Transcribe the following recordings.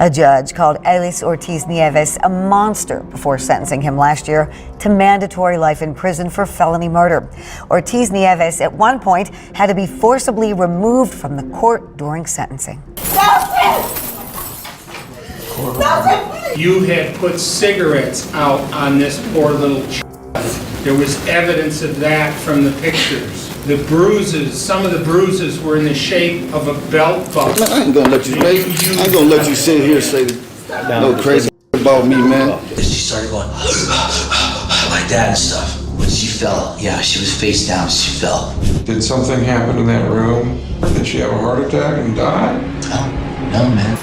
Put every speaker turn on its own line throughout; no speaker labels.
A judge called Elis Ortiz Nieves a monster before sentencing him last year to mandatory life in prison for felony murder. Ortiz Nieves at one point had to be forcibly removed from the court during sentencing.
You had put cigarettes out on this poor little child. There was evidence of that from the pictures. The bruises, some of the bruises were in the shape of a belt buckle.
I ain't gonna let you, I ain't gonna let you sit here and say no crazy about me, man.
She started going like that and stuff. When she fell, yeah, she was face down, she fell.
Did something happen in that room? Did she have a heart attack and die?
No, man.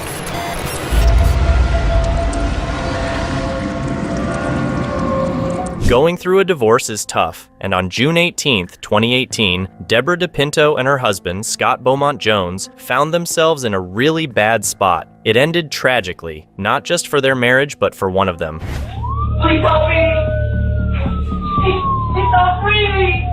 Going through a divorce is tough, and on June 18, 2018, Deborah DePinto and her husband, Scot Jones, found themselves in a really bad spot. It ended tragically, not just for their marriage, but for one of them.
Please help me! He's not breathing!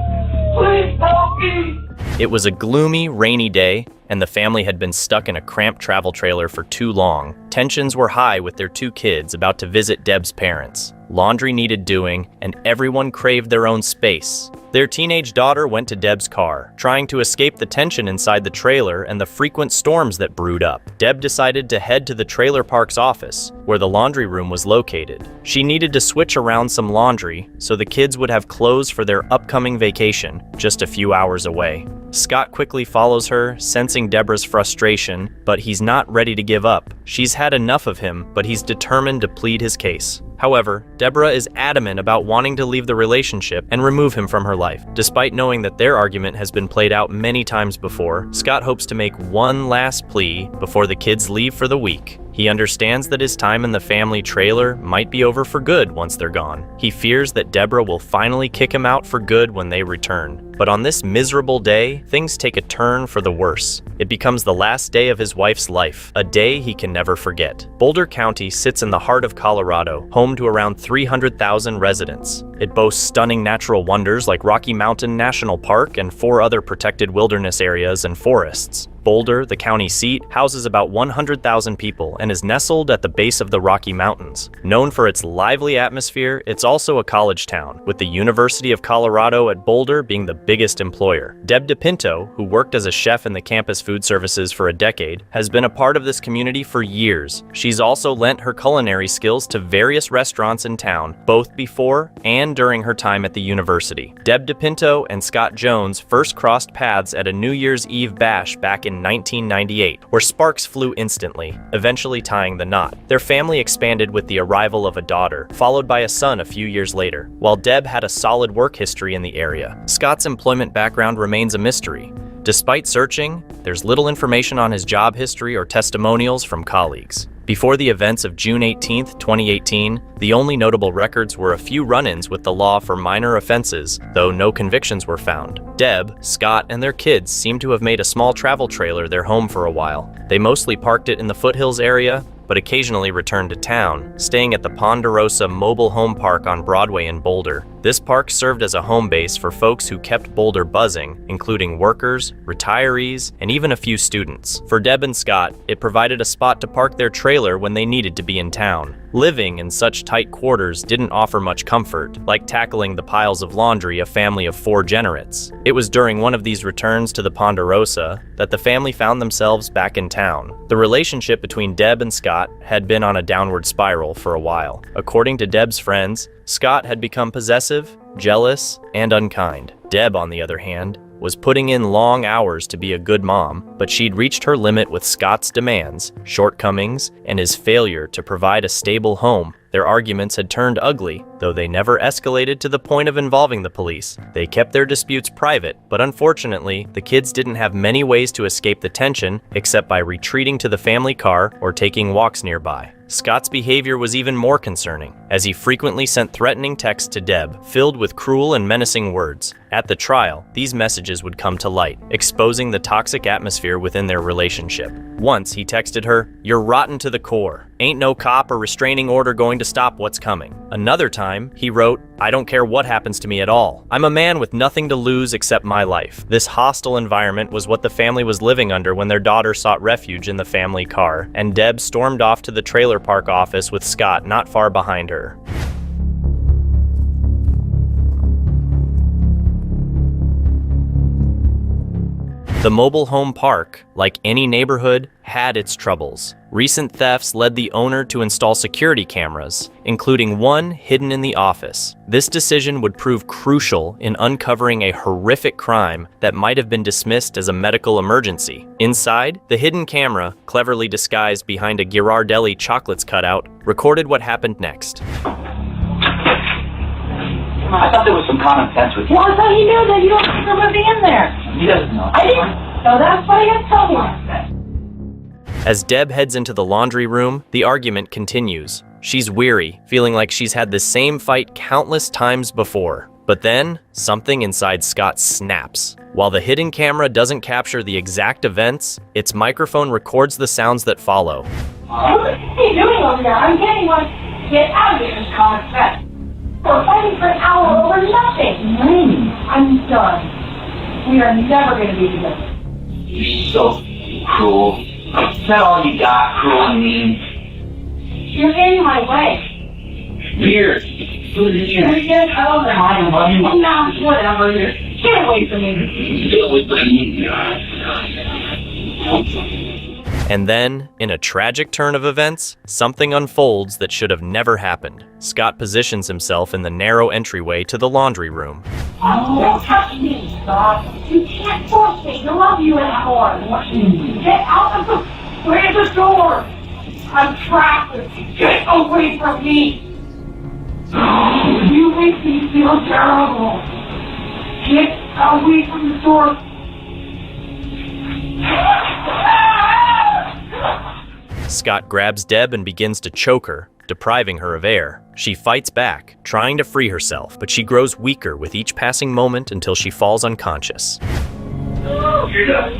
Please help me!
It was a gloomy, rainy day, and the family had been stuck in a cramped travel trailer for too long. Tensions were high with their two kids about to visit Deb's parents. Laundry needed doing, and everyone craved their own space. Their teenage daughter went to Deb's car, trying to escape the tension inside the trailer and the frequent storms that brewed up. Deb decided to head to the trailer park's office, where the laundry room was located. She needed to switch around some laundry so the kids would have clothes for their upcoming vacation, just a few hours away. Scot quickly follows her, sensing Deborah's frustration, but he's not ready to give up. She's had enough of him, but he's determined to plead his case. However, Deborah is adamant about wanting to leave the relationship and remove him from her life. Despite knowing that their argument has been played out many times before, Scot hopes to make one last plea before the kids leave for the week. He understands that his time in the family trailer might be over for good once they're gone. He fears that Deborah will finally kick him out for good when they return. But on this miserable day, things take a turn for the worse. It becomes the last day of his wife's life, a day he can never forget. Boulder County sits in the heart of Colorado, home to around 300,000 residents. It boasts stunning natural wonders like Rocky Mountain National Park and 4 other protected wilderness areas and forests. Boulder, the county seat, houses about 100,000 people and is nestled at the base of the Rocky Mountains. Known for its lively atmosphere, it's also a college town, with the University of Colorado at Boulder being the biggest employer. Deb DePinto, who worked as a chef in the campus food services for a decade, has been a part of this community for years. She's also lent her culinary skills to various restaurants in town, both before and during her time at the university. Deb DePinto and Scot Jones first crossed paths at a New Year's Eve bash back in 1998, where sparks flew instantly, eventually tying the knot. Their family expanded with the arrival of a daughter, followed by a son a few years later. While Deb had a solid work history in the area, Scot's employment background remains a mystery. Despite searching, there's little information on his job history or testimonials from colleagues. Before the events of June 18, 2018, the only notable records were a few run-ins with the law for minor offenses, though no convictions were found. Deb, Scot, and their kids seem to have made a small travel trailer their home for a while. They mostly parked it in the foothills area, but occasionally returned to town, staying at the Ponderosa Mobile Home Park on Broadway in Boulder. This park served as a home base for folks who kept Boulder buzzing, including workers, retirees, and even a few students. For Deb and Scot, it provided a spot to park their trailer when they needed to be in town. Living in such tight quarters didn't offer much comfort, like tackling the piles of laundry a family of 4 generates. It was during one of these returns to the Ponderosa that the family found themselves back in town. The relationship between Deb and Scot had been on a downward spiral for a while. According to Deb's friends, Scot had become possessive, jealous, and unkind. Deb, on the other hand, was putting in long hours to be a good mom, but she'd reached her limit with Scot's demands, shortcomings, and his failure to provide a stable home. Their arguments had turned ugly, though they never escalated to the point of involving the police. They kept their disputes private, but unfortunately, the kids didn't have many ways to escape the tension except by retreating to the family car or taking walks nearby. Scot's behavior was even more concerning, as he frequently sent threatening texts to Deb, filled with cruel and menacing words. At the trial, these messages would come to light, exposing the toxic atmosphere within their relationship. Once, he texted her, "You're rotten to the core," "Ain't no cop or restraining order going to stop what's coming." Another time, he wrote, "I don't care what happens to me at all. I'm a man with nothing to lose except my life." This hostile environment was what the family was living under when their daughter sought refuge in the family car, and Deb stormed off to the trailer park office with Scot not far behind her. The mobile home park, like any neighborhood, had its troubles. Recent thefts led the owner to install security cameras, including one hidden in the office. This decision would prove crucial in uncovering a horrific crime that might have been dismissed as a medical emergency. Inside, the hidden camera, cleverly disguised behind a Ghirardelli chocolates cutout, recorded what happened next.
I thought there was some common sense with you.
Well, I thought he knew that you don't remember being there.
He doesn't know.
I didn't. So that's what he had told me.
As Deb heads into the laundry room, the argument continues. She's weary, feeling like she's had the same fight countless times before. But then, something inside Scot snaps. While the hidden camera doesn't capture the exact events, its microphone records the sounds that follow.
What are you doing over there? I'm getting one. Get out of here, this common sense. We're fighting for an hour over nothing. I'm done. We are never going to be together.
You're so cruel. Is that all you got, cruel and mean?
You're getting my way.
Weird.
You're getting over my way. No, whatever. Get away from me.
Get away from me.
And then, in a tragic turn of events, something unfolds that should have never happened. Scot positions himself in the narrow entryway to the laundry room.
Don't touch me, Scot. You can't force me to love you anymore. Get out of the... Where's the door? I'm trapped. Get away from me. You make me feel terrible. Get away from the door.
Scot grabs Deb and begins to choke her, depriving her of air. She fights back, trying to free herself, but she grows weaker with each passing moment until she falls unconscious.
You're done.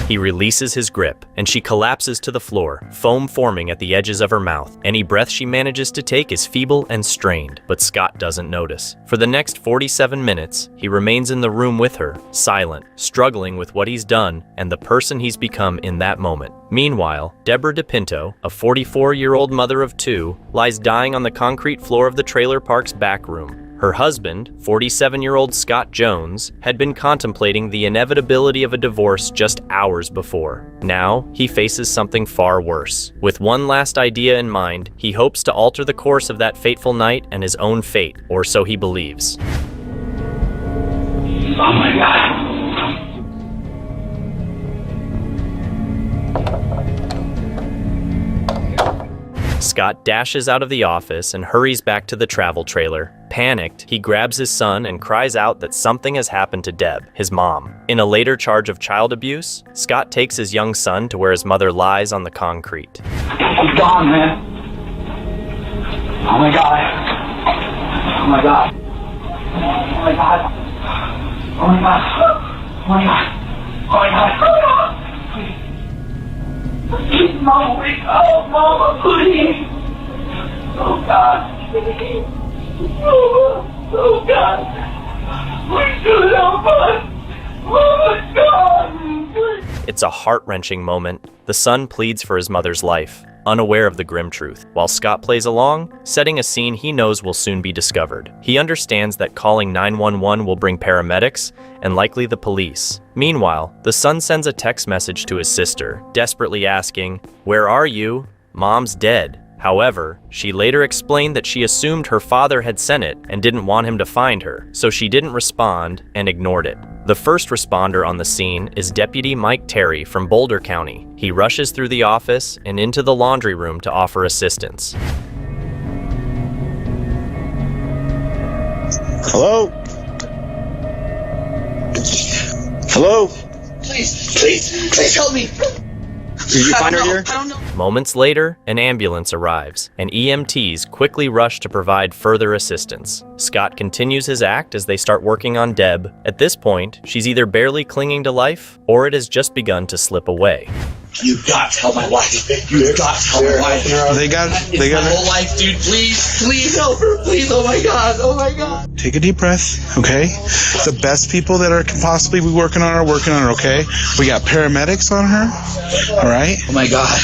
He releases his grip, and she collapses to the floor, foam forming at the edges of her mouth. Any breath she manages to take is feeble and strained, but Scot doesn't notice. For the next 47 minutes, he remains in the room with her, silent, struggling with what he's done and the person he's become in that moment. Meanwhile, Deborah DePinto, a 44-year-old mother of two, lies dying on the concrete floor of the trailer park's back room. Her husband, 47-year-old Scot Jones, had been contemplating the inevitability of a divorce just hours before. Now, he faces something far worse. With one last idea in mind, he hopes to alter the course of that fateful night and his own fate, or so he believes.
Oh my God.
Scot dashes out of the office and hurries back to the travel trailer. Panicked, he grabs his son and cries out that something has happened to Deb, his mom. In a later charge of child abuse, Scot takes his young son to where his mother lies on the concrete.
He's gone, man. Oh my God. Oh my God. Oh my God. Oh my God. Oh my God. Oh my God. Oh my God. Please, Mama, wake up, Mama, please. Oh God. Oh God. Please do help us. Mama, God.
It's a heart-wrenching moment. The son pleads for his mother's life, unaware of the grim truth, while Scot plays along, setting a scene he knows will soon be discovered. He understands that calling 911 will bring paramedics and likely the police. Meanwhile, the son sends a text message to his sister, desperately asking, "Where are you? Mom's dead." However, she later explained that she assumed her father had sent it and didn't want him to find her, so she didn't respond and ignored it. The first responder on the scene is Deputy Mike Terry from Boulder County. He rushes through the office and into the laundry room to offer assistance.
Hello? Hello?
Please help me. Please
Did you find her here?
I don't know.
Moments later, an ambulance arrives, and EMTs quickly rush to provide further assistance. Scott continues his act as they start working on Deb. At this point, she's either barely clinging to life, or it has just begun to slip away.
You've got to help my wife. You've got to help my wife.
They got
my whole life, dude. Please help her. Please. Oh my God.
Take a deep breath, okay? The best people that can possibly be working on her, okay? We got paramedics on her, all right?
Oh my God.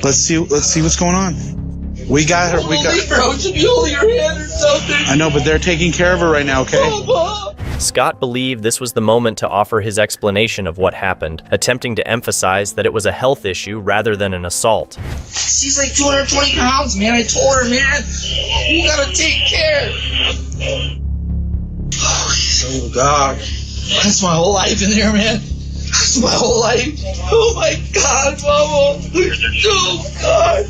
Let's see what's going on. We got her.
Bro, should you hold your hand or something?
I know, but they're taking care of her right now, okay?
Scott believed this was the moment to offer his explanation of what happened, attempting to emphasize that it was a health issue rather than an assault.
She's like 220 pounds, man. I told her, man, you gotta take care. Oh, God. That's my whole life in there, man. That's my whole life. Oh, my God, Mama. Oh, God.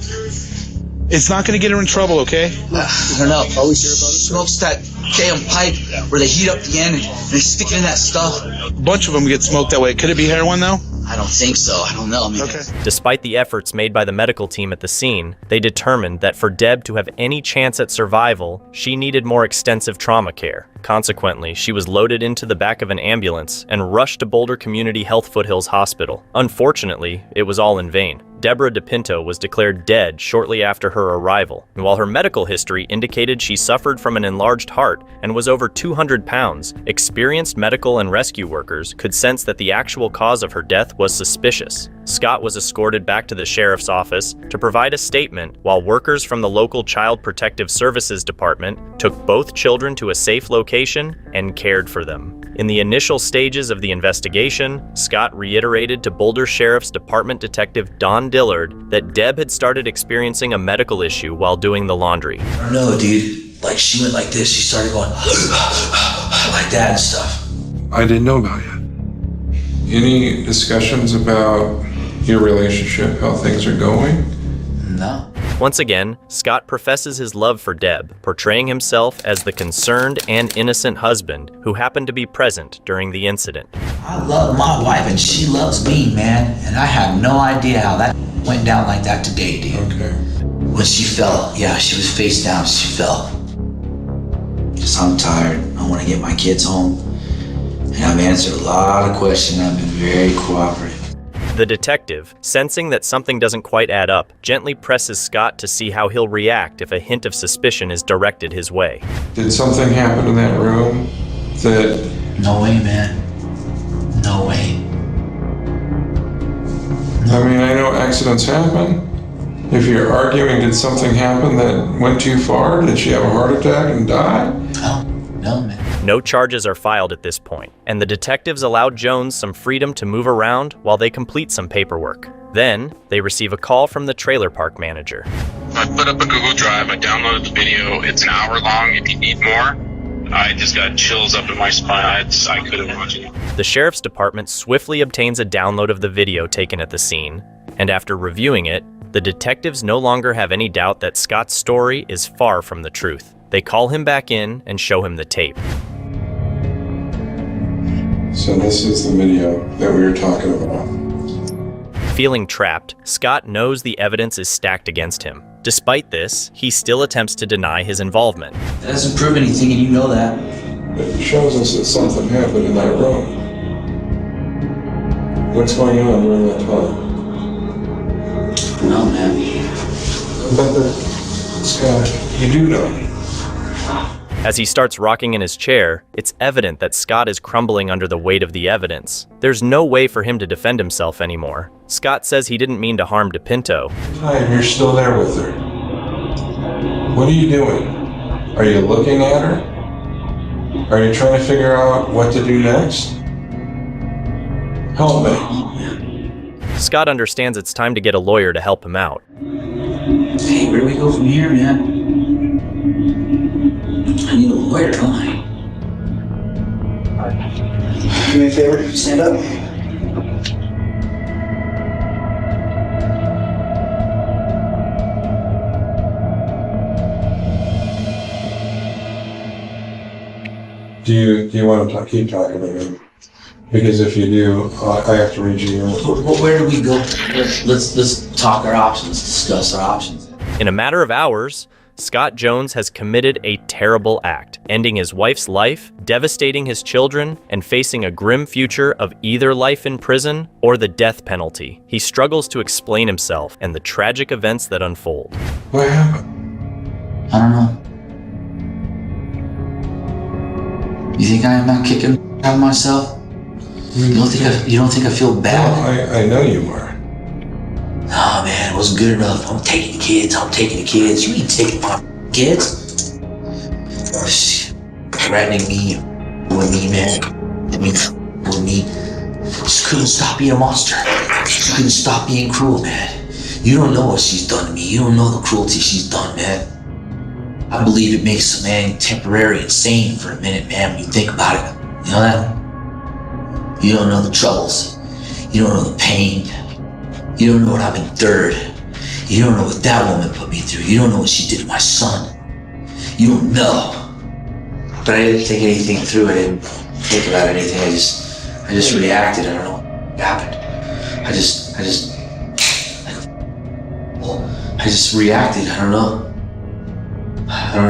It's not going to get her in trouble, okay?
I don't know. Always hear about it. Smokes that damn pipe where they heat up the end and they stick it in that stuff.
A bunch of them get smoked that way. Could it be heroin, though?
I don't think so. I don't know, man.
Okay.
Despite the efforts made by the medical team at the scene, they determined that for Deb to have any chance at survival, she needed more extensive trauma care. Consequently, she was loaded into the back of an ambulance and rushed to Boulder Community Health Foothills Hospital. Unfortunately, it was all in vain. Deborah DePinto was declared dead shortly after her arrival, and while her medical history indicated she suffered from an enlarged heart and was over 200 pounds, experienced medical and rescue workers could sense that the actual cause of her death was suspicious. Scott was escorted back to the sheriff's office to provide a statement, while workers from the local Child Protective Services Department took both children to a safe location and cared for them. In the initial stages of the investigation, Scott reiterated to Boulder Sheriff's Department Detective Don Dillard that Deb had started experiencing a medical issue while doing the laundry.
I don't know, dude. Like, she went like this. She started going like that and stuff.
I didn't know about it. Any discussions about your relationship, how things are going?
No.
Once again, Scott professes his love for Deb, portraying himself as the concerned and innocent husband who happened to be present during the incident.
I love my wife and she loves me, man. And I have no idea how that went down like that today, dude.
Okay.
When she fell, yeah, she was face down, she fell. Because I'm tired. I want to get my kids home. And I've answered a lot of questions. I've been very cooperative.
The detective, sensing that something doesn't quite add up, gently presses Scott to see how he'll react if a hint of suspicion is directed his way.
Did something happen in that room that...
No way, man. No way.
I mean, I know accidents happen. If you're arguing, did something happen that went too far? Did she have a heart attack and die?
No, man.
No charges are filed at this point, and the detectives allowed Jones some freedom to move around while they complete some paperwork. Then, they receive a call from the trailer park manager.
I put up a Google Drive, I downloaded the video, it's an hour long if you need more. I just got chills up in my spine, I couldn't watch it.
The sheriff's department swiftly obtains a download of the video taken at the scene, and after reviewing it, the detectives no longer have any doubt that Scott's story is far from the truth. They call him back in and show him the tape.
So this is the video that we were talking about.
Feeling trapped, Scott knows the evidence is stacked against him. Despite this, he still attempts to deny his involvement.
That doesn't prove anything, and you know that.
It shows us that something happened in that room. What's going on during that time?
No, man.
But Scott, you do know.
As he starts rocking in his chair, it's evident that Scott is crumbling under the weight of the evidence. There's no way for him to defend himself anymore. Scott says he didn't mean to harm DePinto.
Hi, you're still there with her. What are you doing? Are you looking at her? Are you trying to figure out what to do next? Help me.
Scott understands it's time to get a lawyer to help him out.
Hey, where do we go from here, man? I need a lawyer, don't I? Do me a favor, stand up.
Do you want to keep talking to him? Because if you do, I have to read you.
Where do we go? Let's talk our options, discuss our options.
In a matter of hours, Scot Jones has committed a terrible act, ending his wife's life, devastating his children, and facing a grim future of either life in prison or the death penalty. He struggles to explain himself and the tragic events that unfold.
What happened?
I don't know. You think I am not kicking out of myself? You don't think I feel bad?
Well, I know you are.
Nah, man, it wasn't good enough. I'm taking the kids. You ain't taking my kids. Threatening me with me, man. With me. Just couldn't stop being a monster. Just couldn't stop being cruel, man. You don't know what she's done to me. You don't know the cruelty she's done, man. I believe it makes a man temporarily insane for a minute, man, when you think about it. You know that? You don't know the troubles. You don't know the pain. You don't know what I've endured. You don't know what that woman put me through. You don't know what she did to my son. You don't know. But I didn't think anything through. I didn't think about anything. I just reacted. I don't know what happened. I just reacted. I don't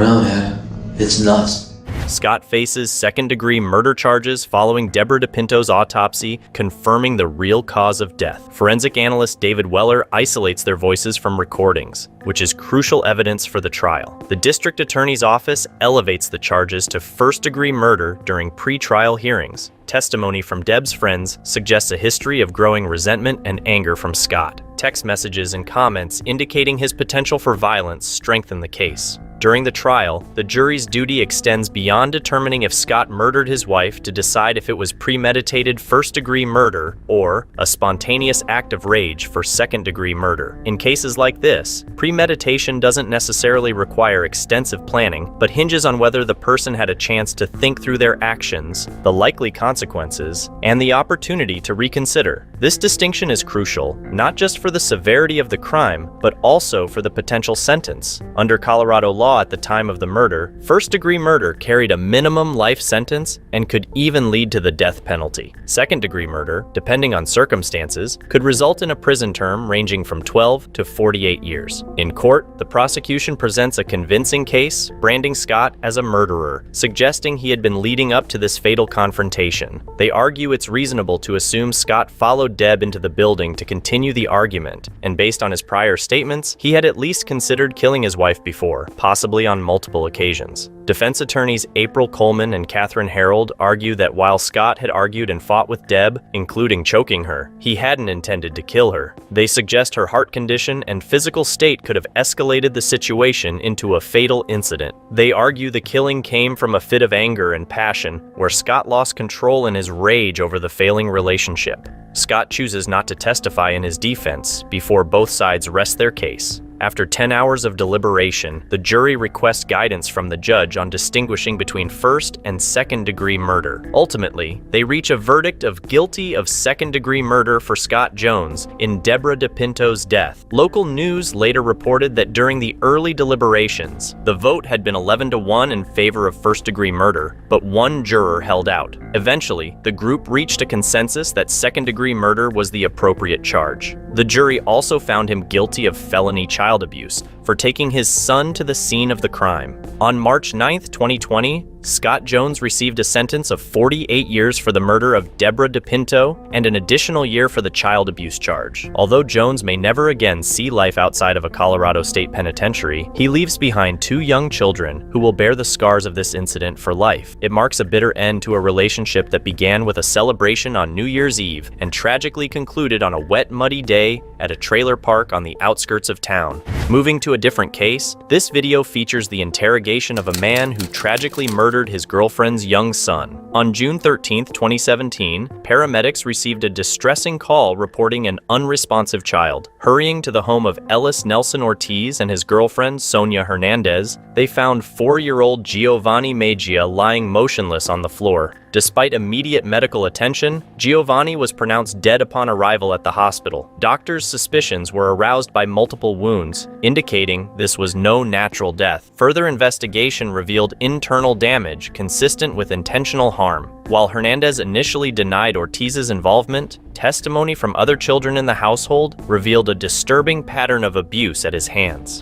know, man. It's nuts.
Scot faces second-degree murder charges following Deborah DePinto's autopsy, confirming the real cause of death. Forensic analyst David Weller isolates their voices from recordings, which is crucial evidence for the trial. The district attorney's office elevates the charges to first-degree murder during pre-trial hearings. Testimony from Deb's friends suggests a history of growing resentment and anger from Scot. Text messages and comments indicating his potential for violence strengthen the case. During the trial, the jury's duty extends beyond determining if Scot murdered his wife to decide if it was premeditated first-degree murder or a spontaneous act of rage for second-degree murder. In cases like this, premeditation doesn't necessarily require extensive planning, but hinges on whether the person had a chance to think through their actions, the likely consequences, and the opportunity to reconsider. This distinction is crucial, not just for the severity of the crime, but also for the potential sentence. Under Colorado law at the time of the murder, first-degree murder carried a minimum life sentence and could even lead to the death penalty. Second-degree murder, depending on circumstances, could result in a prison term ranging from 12 to 48 years. In court, the prosecution presents a convincing case, branding Scot as a murderer, suggesting he had been leading up to this fatal confrontation. They argue it's reasonable to assume Scot followed Deb into the building to continue the argument, and based on his prior statements, he had at least considered killing his wife before, possibly on multiple occasions. Defense attorneys April Coleman and Catherine Harold argue that while Scot had argued and fought with Deb, including choking her, he hadn't intended to kill her. They suggest her heart condition and physical state could have escalated the situation into a fatal incident. They argue the killing came from a fit of anger and passion, where Scot lost control in his rage over the failing relationship. Scot chooses not to testify in his defense before both sides rest their case. After 10 hours of deliberation, the jury requests guidance from the judge on distinguishing between first and second-degree murder. Ultimately, they reach a verdict of guilty of second-degree murder for Scot Jones in Deborah DePinto's death. Local news later reported that during the early deliberations, the vote had been 11-1 in favor of first-degree murder, but one juror held out. Eventually, the group reached a consensus that second-degree murder was the appropriate charge. The jury also found him guilty of felony child abuse for taking his son to the scene of the crime. On March 9, 2020, Scot Jones received a sentence of 48 years for the murder of Deborah DePinto and an additional year for the child abuse charge. Although Jones may never again see life outside of a Colorado state penitentiary, he leaves behind 2 young children who will bear the scars of this incident for life. It marks a bitter end to a relationship that began with a celebration on New Year's Eve and tragically concluded on a wet, muddy day at a trailer park on the outskirts of town. Moving to a different case, this video features the interrogation of a man who tragically murdered his girlfriend's young son. On June 13, 2017, paramedics received a distressing call reporting an unresponsive child. Hurrying to the home of Ellis Nelson Ortiz and his girlfriend, Sonia Hernandez, they found 4-year-old Giovanni Magia lying motionless on the floor. Despite immediate medical attention, Giovanni was pronounced dead upon arrival at the hospital. Doctors' suspicions were aroused by multiple wounds, indicating this was no natural death. Further investigation revealed internal damage consistent with intentional harm. While Hernandez initially denied Ortiz's involvement, testimony from other children in the household revealed a disturbing pattern of abuse at his hands.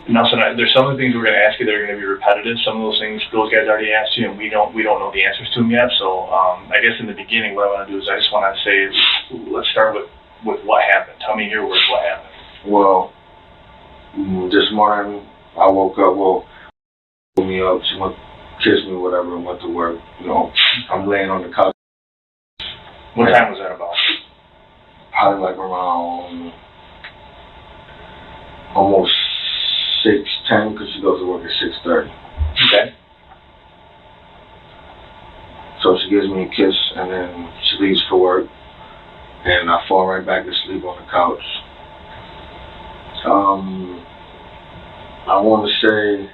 Nelson, there's some of the things we're going to ask you that are going to be repetitive. Some of those things those guys already asked you, and we don't know the answers to them yet. So I guess in the beginning, what I want to do is I just want to say, let's start with what happened. Tell me in your words what happened.
Well, this morning I woke up. Well, woke me up. She went kissed me, whatever, and went to work. You know, I'm laying on the couch.
What time was that about?
Probably like around almost 6:10, because she goes to work at 6:30.
Okay.
So she gives me a kiss, and then she leaves for work, and I fall right back asleep on the couch. I want to say,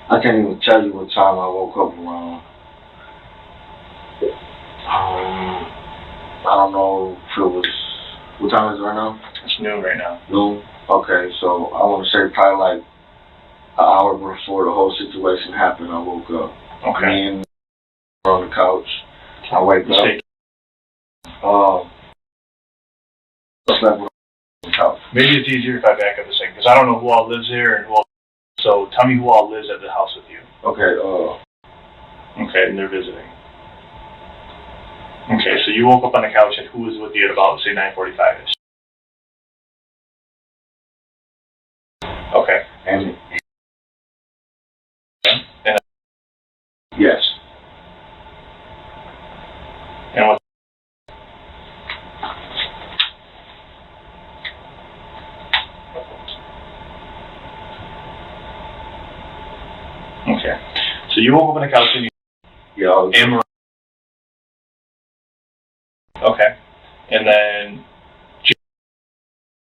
I can't even tell you what time I woke up around. I don't know if it was, what time is it right now?
It's noon right now.
Noon? Okay, so I want to say probably like an hour before the whole situation happened, I woke up.
Okay.
Me and on the couch. I wake up. I slept on the couch.
Maybe it's easier if I back up a second, because I don't know who all lives there and who all. So tell me who all lives at the house with you.
Okay.
Okay, and they're visiting. Okay, so you woke up on the couch, and who was with you at about, say, 9:45ish? Okay.
And
And
yes.
And what? Okay. So you woke up on the couch and you.
Yeah.
Okay. And then.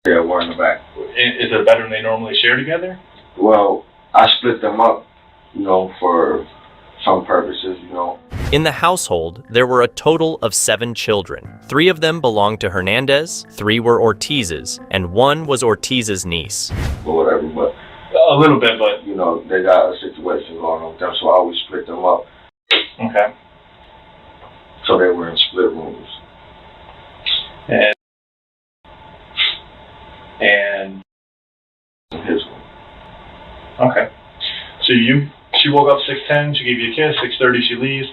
Yeah, we're in the back.
Is it a bedroom they normally share together?
Well, I split them up, you know, for some purposes, you know.
In the household, there were a total of 7 children. 3 of them belonged to Hernandez, 3 were Ortiz's, and 1 was Ortiz's niece.
Or whatever, but
a little bit, but
you know, they got a situation going on with them, so I always split them up.
Okay.
So they were in split rooms.
And
his room.
Okay. So she woke up 6:10. She gave you a kiss. 6:30 she leaves.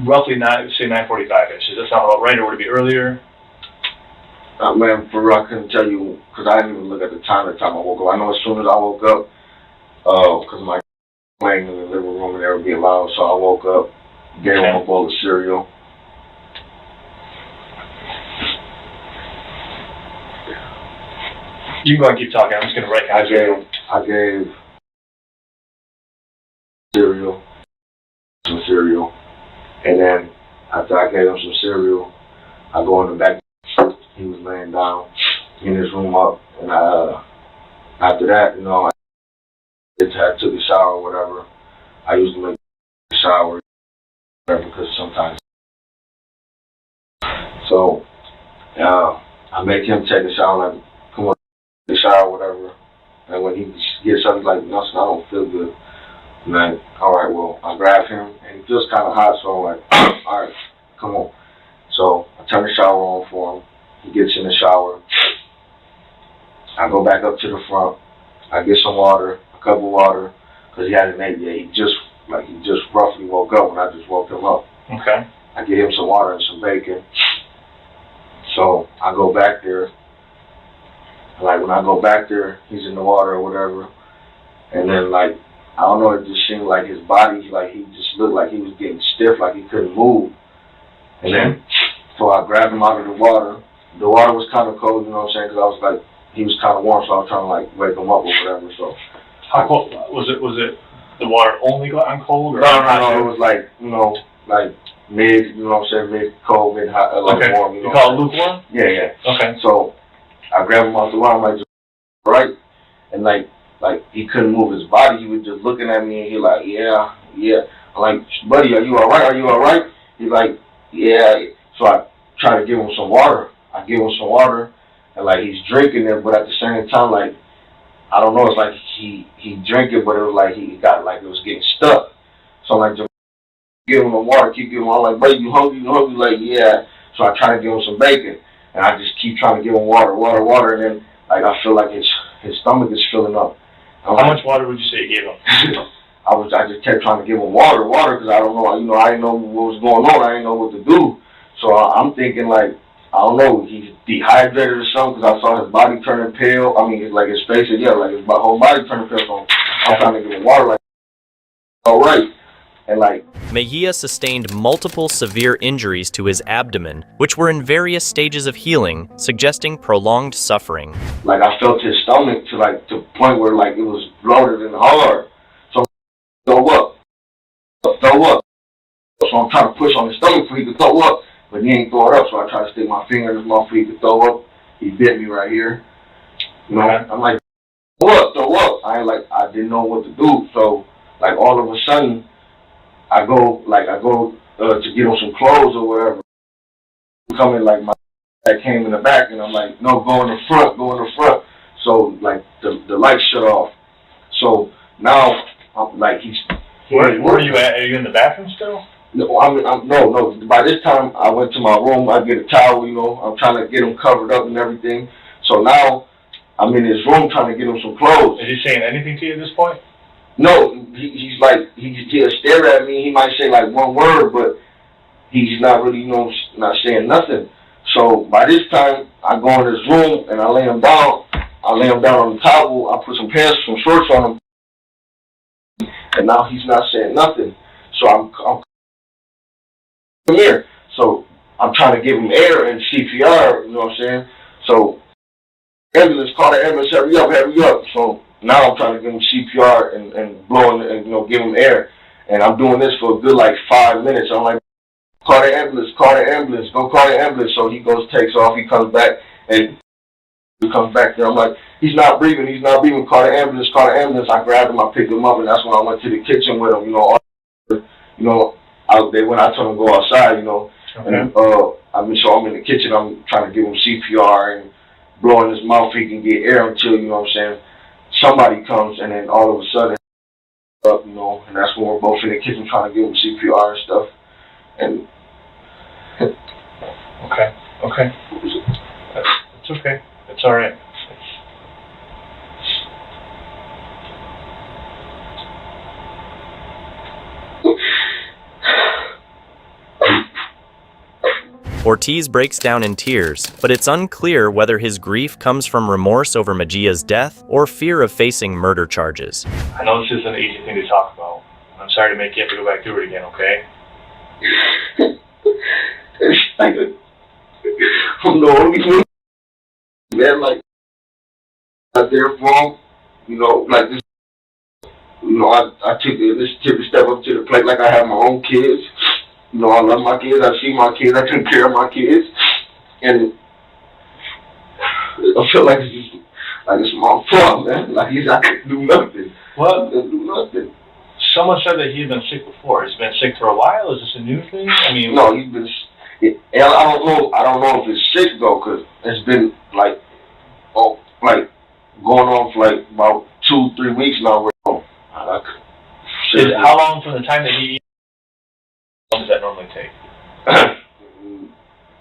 Roughly say 9:45ish. Does that sound about right, or would it be earlier?
Man, for real, I couldn't tell you because I didn't even look at the time I woke up. I know as soon as I woke up, because my playing in the living room and they were being loud, so I woke up, gave him a bowl of cereal.
You can go and keep talking. I'm just going to write.
I gave some cereal, and then after I gave him some cereal, I go in the back. He was laying down in his room up, and after that, you know, I took a shower or whatever. I used to make a shower, because sometimes. So I make him take a shower, like, come on, take a shower, whatever. And when he gets up, he's like, Nelson, I don't feel good. I'm like, all right, well, I grab him, and he feels kind of hot, so I'm like, all right, come on. So I turn the shower on for him. He gets in the shower. I go back up to the front. I get some water, a cup of water, because he hadn't ate yet. He just roughly woke up when I just woke him up.
Okay.
I get him some water and some bacon. So I go back there. Like, when I go back there, he's in the water or whatever. And then, like, I don't know, it just seemed like his body, like, he just looked like he was getting stiff, like he couldn't move. And then, so I grabbed him out of the water. The water was kind of cold, you know what I'm saying? Because I was like, he was kind of warm, so I was trying to, like, wake him up or whatever. So
how cold was it? Was it the water only on cold? Or
no, it was like, you know, like mid, you know what I'm saying, mid cold, mid hot, like
okay.
Warm.
You call it lukewarm?
Yeah.
Okay.
So I grabbed him out the water, I'm like, right? And like he couldn't move his body. He was just looking at me, and he like, yeah. I'm like, buddy, are you all right? He's like, yeah. So I try to give him some water. I give him some water, and like he's drinking it, but at the same time, like I don't know, it's like he drank it, but it was like he got like it was getting stuck. So I'm like, just give him the water, keep giving him. I'm like, buddy, you hungry? You hungry? Like, yeah. So I try to give him some bacon, and I just keep trying to give him water, and then like I feel like his stomach is filling up.
How much water would you say you gave him?
I just kept trying to give him water, because I don't know, I didn't know what was going on. I didn't know what to do. So I'm thinking like, I don't know, he's dehydrated or something, because I saw his body turning pale. I mean, like his face, like his whole body turning pale. So I'm trying to give him water, like, all right. And like,
Mejia sustained multiple severe injuries to his abdomen, which were in various stages of healing, suggesting prolonged suffering.
Like I felt his stomach to the point where like it was bloated and hard. So throw up. So I'm trying to push on his stomach so he could throw up, but he ain't throw it up. So I try to stick my finger in his mouth so he could throw up. He bit me right here. You know, I'm like, throw up. I didn't know what to do. So like all of a sudden, I go to get him some clothes or whatever. Coming like my dad came in the back, and I'm like, no, go in the front. So like the lights shut off. So now I'm like
Where are you at? Are you in the bathroom still?
No, no. By this time I went to my room. I get a towel, I'm trying to get him covered up and everything. So now I'm in his room trying to get him some clothes.
Is he saying anything to you at this point?
No, he's like, he'll stare at me. He might say like one word, but he's not really, not saying nothing. So by this time, I go in his room and I lay him down. I lay him down on the towel. I put some pants, some shorts on him, and now he's not saying nothing. So I'm come here. So I'm trying to give him air and CPR. You know what I'm saying? So ambulance, call the ambulance, hurry up. So now I'm trying to give him CPR and blowing and give him air, and I'm doing this for a good like 5 minutes. I'm like, call the ambulance, go call the ambulance. So he goes, takes off, he comes back, and he comes back there. I'm like, he's not breathing, call the ambulance. I grabbed him, I picked him up, and that's when I went to the kitchen with him, out there when I told him to go outside,
Okay.
And so I'm in the kitchen, I'm trying to give him CPR and blowing his mouth so he can get air until, somebody comes, and then all of a sudden, up, and that's when we're both in the kitchen trying to give him CPR and stuff. And
Okay. It's okay. It's all right.
Ortiz breaks down in tears, but it's unclear whether his grief comes from remorse over Mejia's death or fear of facing murder charges.
I know this isn't an easy thing to talk about. I'm sorry to make you have to go back through it again, okay?
It's like I'm the only one, man, like, out there for him, like this, I took a step up to the plate like I have my own kids. I love my kids, I see my kids, I take care of my kids, and I feel like it's my fault, man. Like I couldn't do nothing.
What?
I couldn't do nothing.
Someone said that he had been sick before. Has he been sick for a while? Is this a new thing? I mean,
no, he's been. I don't know if it's sick though, cause it's been like going on for like about 2-3 weeks now.
How long from the time that he? How long does that normally take?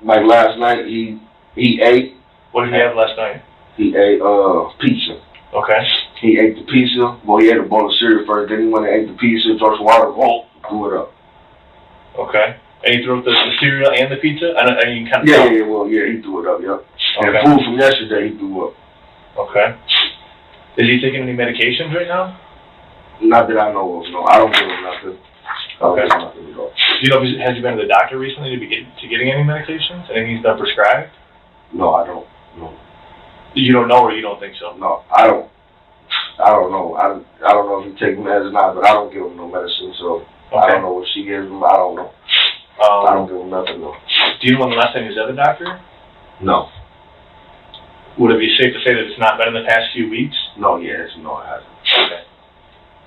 Like last night, he ate.
What did he have last night?
He ate pizza.
Okay.
He ate the pizza. Well, he ate a bowl of cereal first. Then he went and ate the pizza, drank some water, threw it up.
Okay. And he threw up the cereal and the pizza? I mean, kind of.
Yeah, he threw it up. Yep.
Okay.
And food from yesterday, he threw up.
Okay. Is he taking any medications right now?
Not that I know of. No, I don't give him nothing.
Okay. Do you know, has he been to the doctor recently to getting any medications? Anything he's been prescribed?
No, I don't. No.
You don't know, or you don't think so?
No, I don't know. I don't know if he takes meds or not, but I don't give him no medicine, so okay. I don't know what she gives him. I don't know. I don't give him nothing, no.
Do you know when the last time he was at the doctor?
No.
Would it be safe to say that it's not been in the past few weeks?
No, yes, no, it hasn't.
Okay.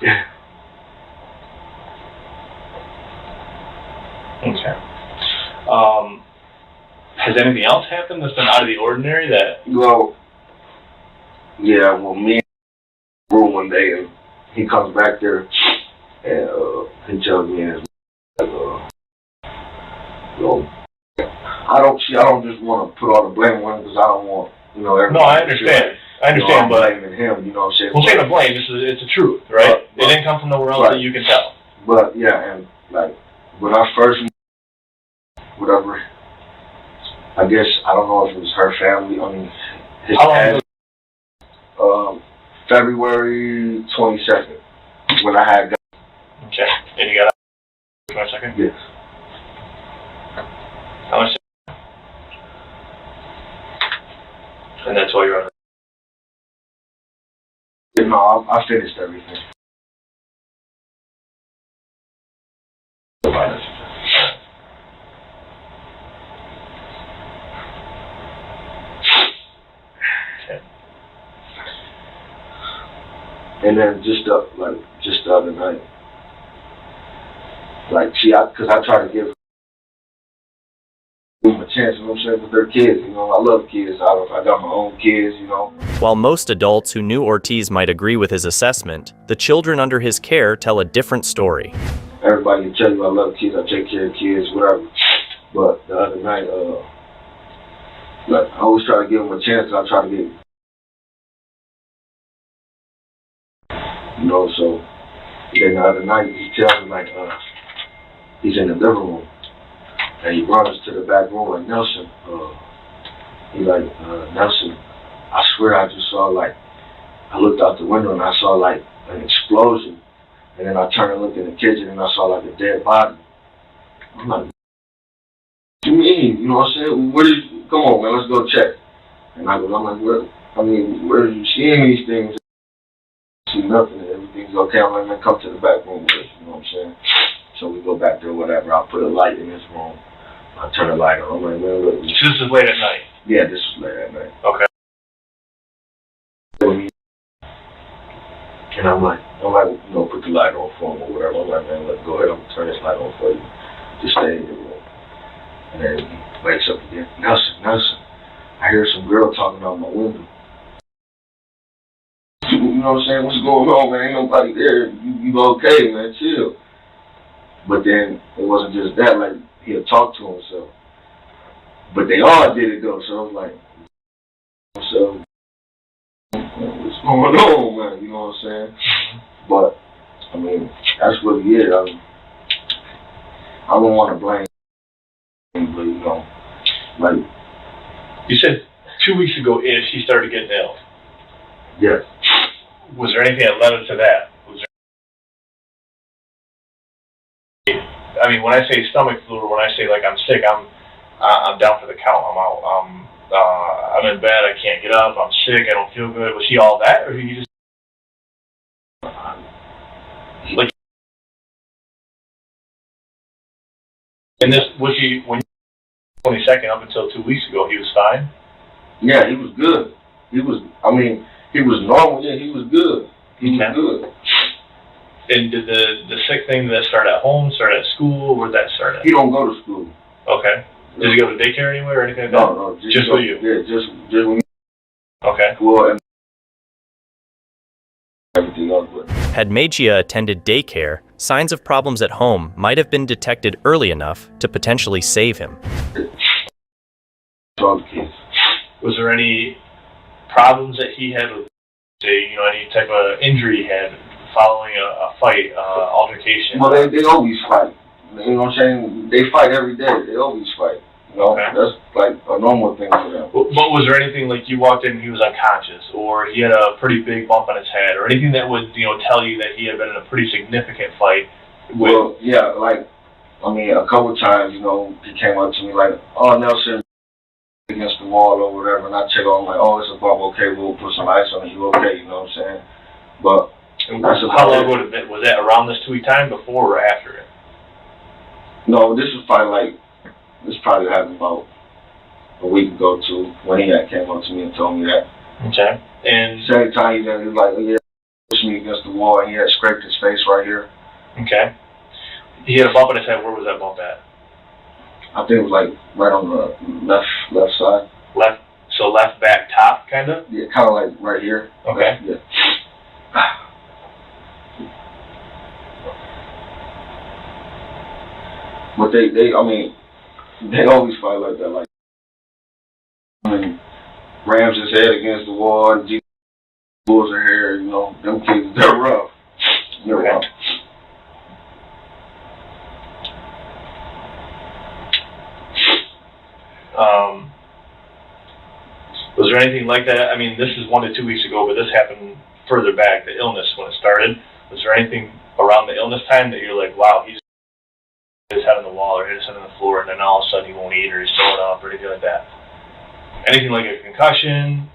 Yeah.
Okay. Has anything else happened that's been out of the ordinary that?
Well, yeah, well, me and room one day, and he comes back there, and he tells me, and I don't just want to put all the blame on him because I don't want, everybody.
No, I understand. I understand, but
blaming him, you know what I'm saying?
Well, say the blame. It's the truth, right? It didn't come from nowhere else that you can tell.
But yeah, and like when I first, whatever, I guess I don't know if it was her family. I mean, his dad. February 22nd, when I had got.
Okay, and you got out 22nd?
Yes.
How much? And that's why you're on.
No, I finished everything.
Okay.
And then just the other night, because I try to give them a chance, you know what I'm saying, with their kids, I love kids, I got my own kids,
While most adults who knew Ortiz might agree with his assessment, the children under his care tell a different story.
Everybody can tell you I love kids, I take care of kids, whatever. But the other night, I always try to give them a chance, and I try to get, so then the other night he tells me he's in the living room, and he runs to the back room like, Nelson, he's like, Nelson, I swear I just saw I looked out the window and I saw an explosion. And then I turned and looked in the kitchen and I saw a dead body. I'm like, what do you mean? You know what I'm saying? Come on, man, let's go check. And I'm like, where are you seeing these things? I see nothing, everything's okay. I'm like, man, come to the back room with us, you know what I'm saying? So we go back there, whatever. I'll put a light in this room. I turn the light on. I'm like, man, look.
This is late at night?
Yeah, this was late at night.
Okay.
And I'm like, put the light on for him or whatever. I'm like, man, let's go ahead. I'm gonna turn this light on for you. Just stay in your room. And then he wakes up again. Nelson, I hear some girl talking out my window. You know what I'm saying? What's going on, man? Ain't nobody there. You okay, man? Chill. But then it wasn't just that. He had talked to himself. But they all did it though. So I was like, what's going on, man? You know what I'm saying? But I mean, that's what he is. I don't want to blame him, but
you said 2 weeks ago-ish he started getting ill.
Yes.
Was there anything that led up to that? I mean, when I say stomach flu, or when I say I'm sick, I'm down for the count. I'm out. I'm in bed. I can't get up. I'm sick. I don't feel good. Was he all that, or he just And this was he when 22nd up until 2 weeks ago? He was fine.
Yeah, he was good. He was normal. Yeah, he was good. He was good.
And did the sick thing that start at home, start at school? Where'd that start at?
He don't go to school.
Okay. Does he go to daycare anywhere or anything like that?
No,
just with you.
Yeah, just with me.
Okay.
Well, and everything else, but.
Had Mejia attended daycare, signs of problems at home might have been detected early enough to potentially save him.
Was there any problems that he had with, say, any type of injury he had following a fight, altercation?
Well, they always fight. You know what I'm saying? They fight every day. They always fight.
Okay.
That's a normal thing for them.
But was there anything you walked in and he was unconscious, or he had a pretty big bump on his head, or anything that would tell you that he had been in a pretty significant fight?
Well, yeah, a couple of times, he came up to me oh, Nelson, against the wall or whatever, and I check on him oh, it's a bump, okay, we'll put some ice on it, you okay, you know what I'm saying? But
how long would it have been? Was that around this 2 week time, before or after it?
No, this was probably happened about a week ago too, when he came up to me and told me that.
Okay. And
same time he was pushed me against the wall and he had scraped his face right here.
Okay. He had a bump on his head. Where was that bump at?
I think it was like right on the left side.
Left, so left back top, kind of?
Yeah, kind of like right here.
Okay.
Yeah. But I mean, they always fight like that. Like, I mean, rams his head against the wall, and G pulls her hair. You know, them kids, they're rough. They're rough.
Was there anything like that? I mean, this is 1 to 2 weeks ago, but this happened further back, the illness when it started. Was there anything around the illness time that you're like, wow, he's hit his head on the wall or hit his head on the floor, and then all of a sudden he won't eat or he's throwing up or anything like that? Anything like a concussion?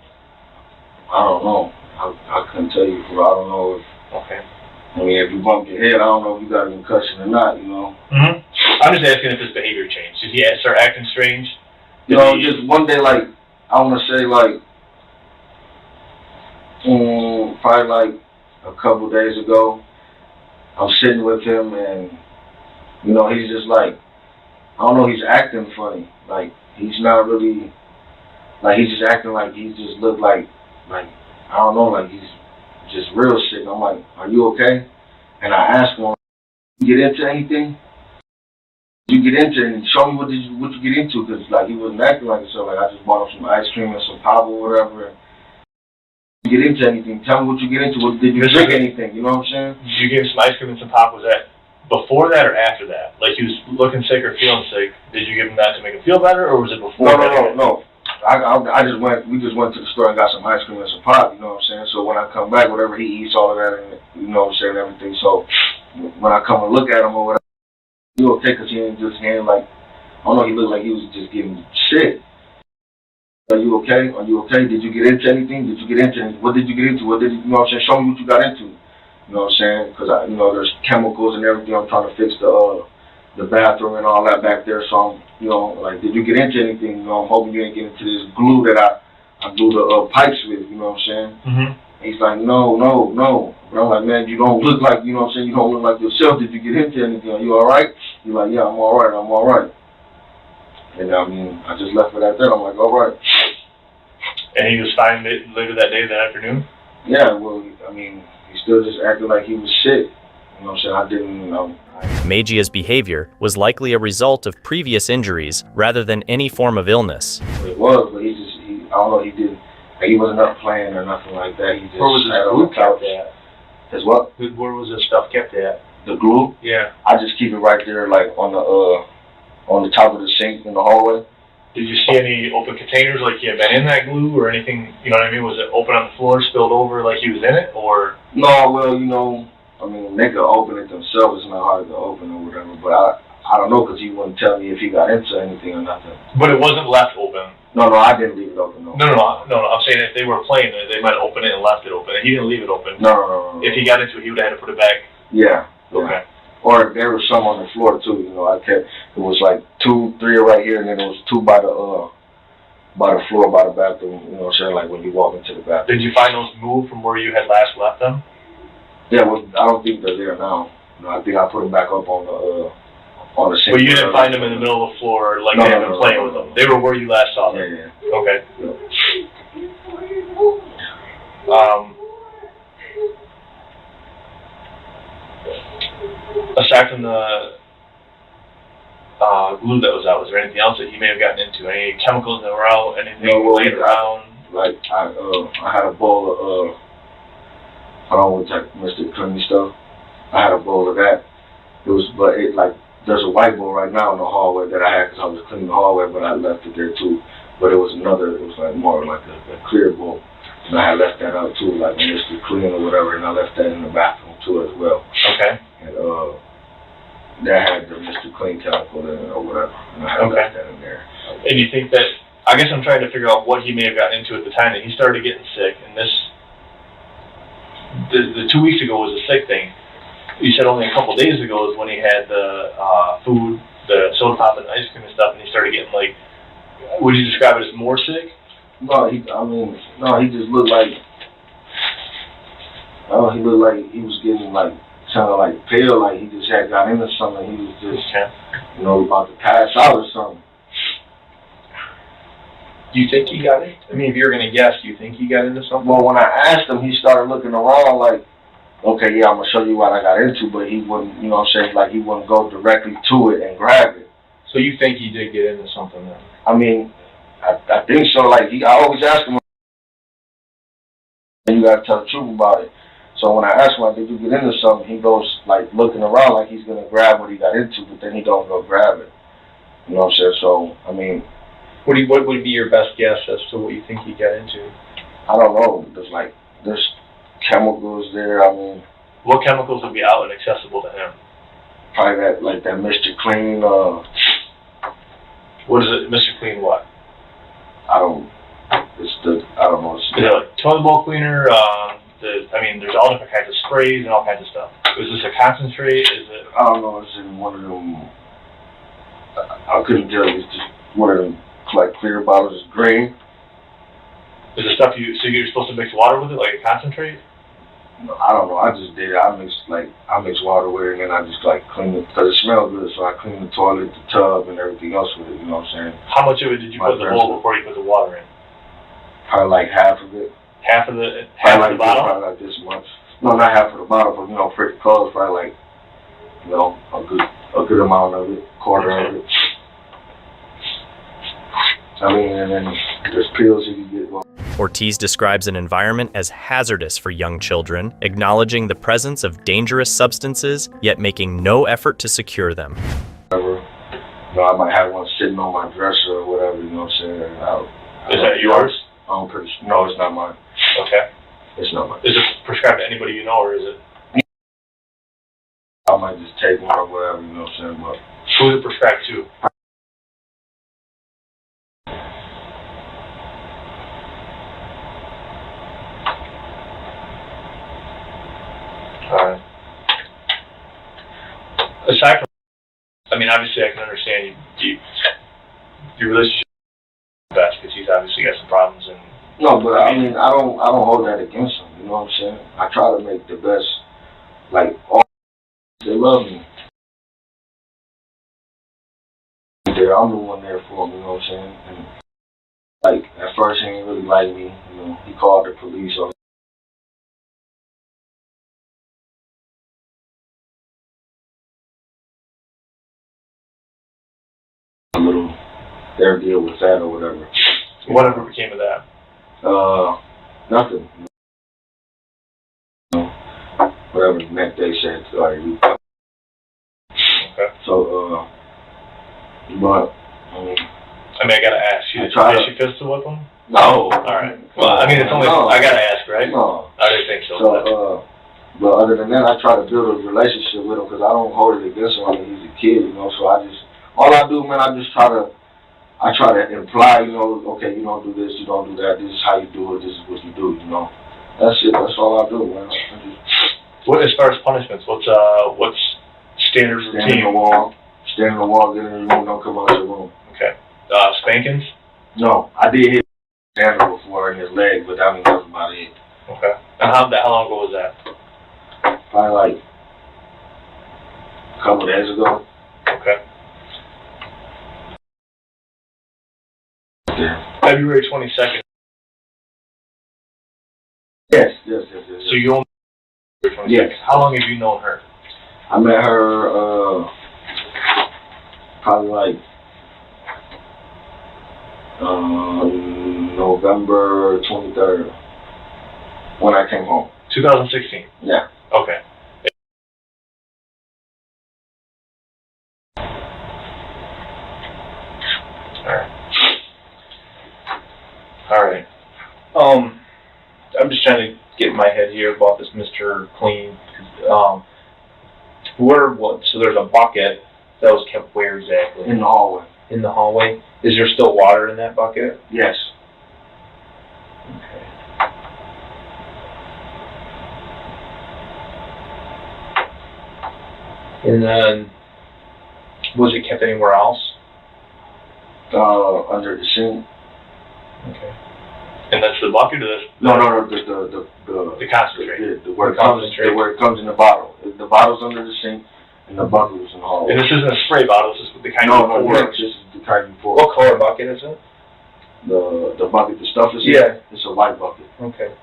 I don't know. I couldn't tell you. I don't know if.
Okay.
I mean, if you bump your head, I don't know if you got a concussion or not. You know.
Mm-hmm. I'm just asking if his behavior changed. Did he start acting strange?
You know, just one day, like I want to say, like probably like a couple days ago, I'm sitting with him and. You know, he's just like, I don't know, he's acting funny. Like, he's not really, like, he's just acting like he just looked like, I don't know, like he's just real sick. I'm like, are you okay? And I asked him, you get into anything? You get into it and show me what you get into, because, like, he wasn't acting like himself. Like, I just bought him some ice cream and some pop or whatever. And you get into anything, tell me what you get into. Did you drink anything? You know what I'm saying?
Did you give him some ice cream and some pop? Was that before that or after that? Like he was looking sick or feeling sick, did you give him that to make him feel better, or was it before?
No. We just went to the store and got some ice cream and some pop, you know what I'm saying? So when I come back, whatever he eats, all of that, and you know what I'm saying, everything. So when I come and look at him or whatever, you okay, because he ain't just hand like, I don't know, he looked like he was just getting sick. Are you okay? Are you okay? Did you get into anything? Did you get into anything? What did you get into? What did you know what I'm saying? Show me what you got into. You know what I'm saying? Because, you know, there's chemicals and everything. I'm trying to fix the bathroom and all that back there. So, I'm, you know, like, did you get into anything? You know, I'm hoping you ain't get into this glue that I glue the pipes with. You know what I'm saying?
Mm-hmm.
He's like, no. But I'm like, man, you don't look like, you know what I'm saying? You don't look like yourself. Did you get into anything? Are you all right? He's like, yeah, I'm all right. And, I mean, I just left it at that. I'm like, all right.
And he was fine later that day, that afternoon?
Yeah, well, I mean, he still just acted like he was sick. You know what I'm saying? I didn't know.
Mejia's behavior was likely a result of previous injuries rather than any form of illness.
It was, but I don't know, he wasn't up playing or nothing like that. He just
where was his glue kept at?
His what?
Where was his stuff kept at?
The glue?
Yeah.
I just keep it right there, like on the top of the sink in the hallway.
Did you see any open containers, like he had been in that glue or anything, you know what I mean? Was it open on the floor, spilled over like he was in it, or?
No, well, you know, I mean, they could open it themselves. It's not hard to open or whatever, but I don't know, because he wouldn't tell me if he got into anything or nothing.
But it wasn't left open?
No, I didn't leave it open, no.
No, I'm saying if they were playing it, they might have opened it and left it open. He didn't leave it open.
No.
If he got into it, he would have had to put it back?
Yeah.
Okay.
Or there was some on the floor too, you know. It was like 2, 3 right here, and then there was 2 by the floor, by the bathroom, you know what I'm saying, like when you walk into the bathroom.
Did you find those moved from where you had last left them?
Yeah, well, I don't think they're there now. No, I think I put them back up on the sink.
But you didn't find them in the middle of the floor, like they had been playing with them? They were where you last saw them?
Yeah.
Okay.
Yeah.
Aside from the glue that was out, was there anything else that he may have gotten into? Any chemicals that were out? Anything laying around?
Like I had a bowl of I don't know what type of Mr. Clean stuff. I had a bowl of that. There's a white bowl right now in the hallway that I had because I was cleaning the hallway, but I left it there too. But it was like more like a clear bowl. And I had left that out too, like Mr. Clean or whatever, and I left that in the bathroom too as well.
Okay.
And that had the Mr. Clean chemical in it or whatever, and I had left that in there.
And you think that, I guess I'm trying to figure out what he may have gotten into at the time that he started getting sick, and the 2 weeks ago was a sick thing. You said only a couple days ago is when he had the food, the soda pop and ice cream and stuff, and he started getting like, would you describe it as more sick?
No, he just looked like, he looked like he was getting like kind of like pale, like he just had got into something. He was just, you know, about to pass out or something.
Do you think he got it? I mean, if you're going to guess, do you think he got into something?
Well, when I asked him, he started looking around like, okay, yeah, I'm going to show you what I got into, but he wouldn't, you know what I'm saying, like he wouldn't go directly to it and grab it.
So you think he did get into something then?
I mean, I think so. Like, I always ask him, and you got to tell the truth about it. So when I ask him, like, did you get into something, he goes, like, looking around like he's going to grab what he got into, but then he don't go grab it. You know what I'm saying? So, I mean...
What would be your best guess as to what you think he got into?
I don't know. There's chemicals there. I mean...
What chemicals would be out and accessible to him?
Probably that Mr. Clean,
What is it, Mr. Clean what?
I don't know.
Is it like toilet bowl cleaner? There's all different kinds of sprays and all kinds of stuff. Is this a concentrate? Is it?
I don't know. It's in one of them. I couldn't tell you. It's just one of them like clear bottles. It's green.
Is it stuff so you're supposed to mix water with it, like a concentrate?
I don't know. I just did it. I mix water with it, and then I just like clean it because it smells good. So I clean the toilet, the tub, and everything else with it. You know what I'm saying?
How much of it did you put in the bowl before you put the water in?
Probably like half of it.
Half of the bottle?
Probably like this much. No, not half of the bottle, but you know, for the colors, probably like, you know, a good amount of it, quarter of it. I mean, and then there's pills you can get.
Ortiz describes an environment as hazardous for young children, acknowledging the presence of dangerous substances, yet making no effort to secure them.
Whatever. You know, I might have one sitting on my dresser or whatever, you know what I'm saying?
Is that yours?
I'm pretty sure. No, it's not mine.
Okay.
It's not mine.
Is it prescribed to anybody you know, or is it?
I might just take one or whatever, you know what I'm saying? But
who is it prescribed to? Alright. Aside from, obviously I can understand your relationship with Beth, because he's obviously got some problems and...
No, but I don't hold that against him, you know what I'm saying? I try to make the best, like, all they love me. I'm the one there for him, you know what I'm saying? And, like, at first he didn't really like me, you know, he called the police on their deal with that or whatever.
Whatever became of that?
Nothing. You know, whatever the next day said, sorry.
Okay.
So, but,
I gotta ask, did she pistol whip him?
No.
Alright. Well, it's only,
no.
I gotta ask, right?
No.
I didn't think so.
So, but other than that, I try to build a relationship with him because I don't hold it against him. I mean, he's a kid, you know, so all I do, man, I try to imply, you know, okay, you don't do this, you don't do that, this is how you do it, this is what you do, you know. That's it, that's all I do, man.
What, as far as punishments, what's standard routine?
Stand in the wall, get in the room, don't come out your room.
Okay. Spankings?
No, I did hit Daniel before in his leg, but that was about it.
Okay. And how long ago was that?
Probably like a couple of days ago.
Okay.
Yeah.
February 22nd.
Yes.
So you own February 22nd?
Yes.
How long have you known her?
I met her, probably like, November 23rd, when I came home.
2016?
Yeah.
Okay. Alright. I'm just trying to get in my head here about this Mr. Clean. So there's a bucket that was kept where exactly?
In the hallway.
In the hallway? Is there still water in that bucket?
Yes.
Okay. And then, was it kept anywhere else?
Under the sink.
Okay. And that's the bucket or this?
No,
the concentrate.
Where it comes in the bottle. The bottle's under the sink, and the bucket is in the hallway.
And this isn't a spray bottle. This is the kind
No,
of
this is the kind you pour.
What color bucket is it?
The bucket, the stuff is
Yeah.
It's a white bucket.
Okay.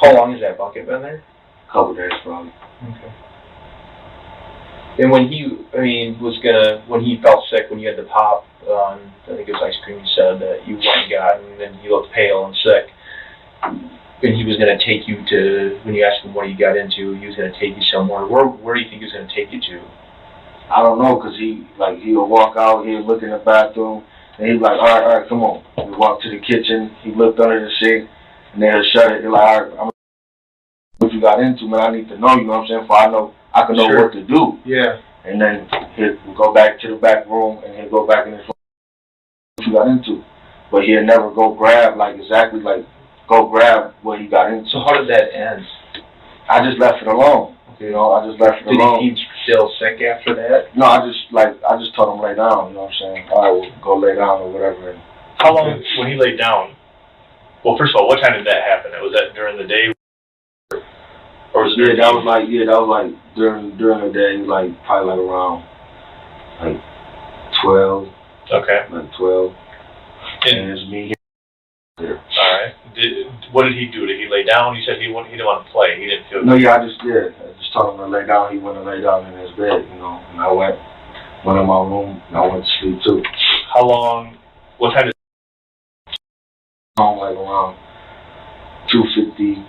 How long has that bucket been there?
Couple days probably.
Okay. And when when he felt sick, when you had the pop, I think it was ice cream, you said that you went and got, and then he looked pale and sick. And he was going to take you to, when you asked him what he got into, he was going to take you somewhere. Where do you think he was going to take you to?
I don't know, cause he'll walk out, he'll look in the bathroom, and he'd be like, all right, come on. We walk to the kitchen, he looked under the sink, and then he'll shut it. He'll like, all right, what you got into, man, I need to know, you know what I'm saying, for I can know what to do.
Yeah.
And then he'll go back to the back room, and he'll go back in his room, what you got into. But he'll never go grab, go grab what he got into.
So how did that end?
I just left it alone. You know, I just left it alone.
Did he still sick after that?
No, I just told him lay down, you know what I'm saying? All right, we'll go lay down or whatever. And
how long, when he laid down, well, first of all, what time did that happen? Was that during the day? Or was it
that was like during the day, probably around 12.
Okay.
12.
And
it's me here.
Alright. What did he do? Did he lay down? You said he didn't want to play. He didn't feel good.
No, yeah, I just did. I just told him to lay down. He went and lay down in his bed, you know. And I went in my room and I went to sleep too.
How long? What time did
home? Around 2:50,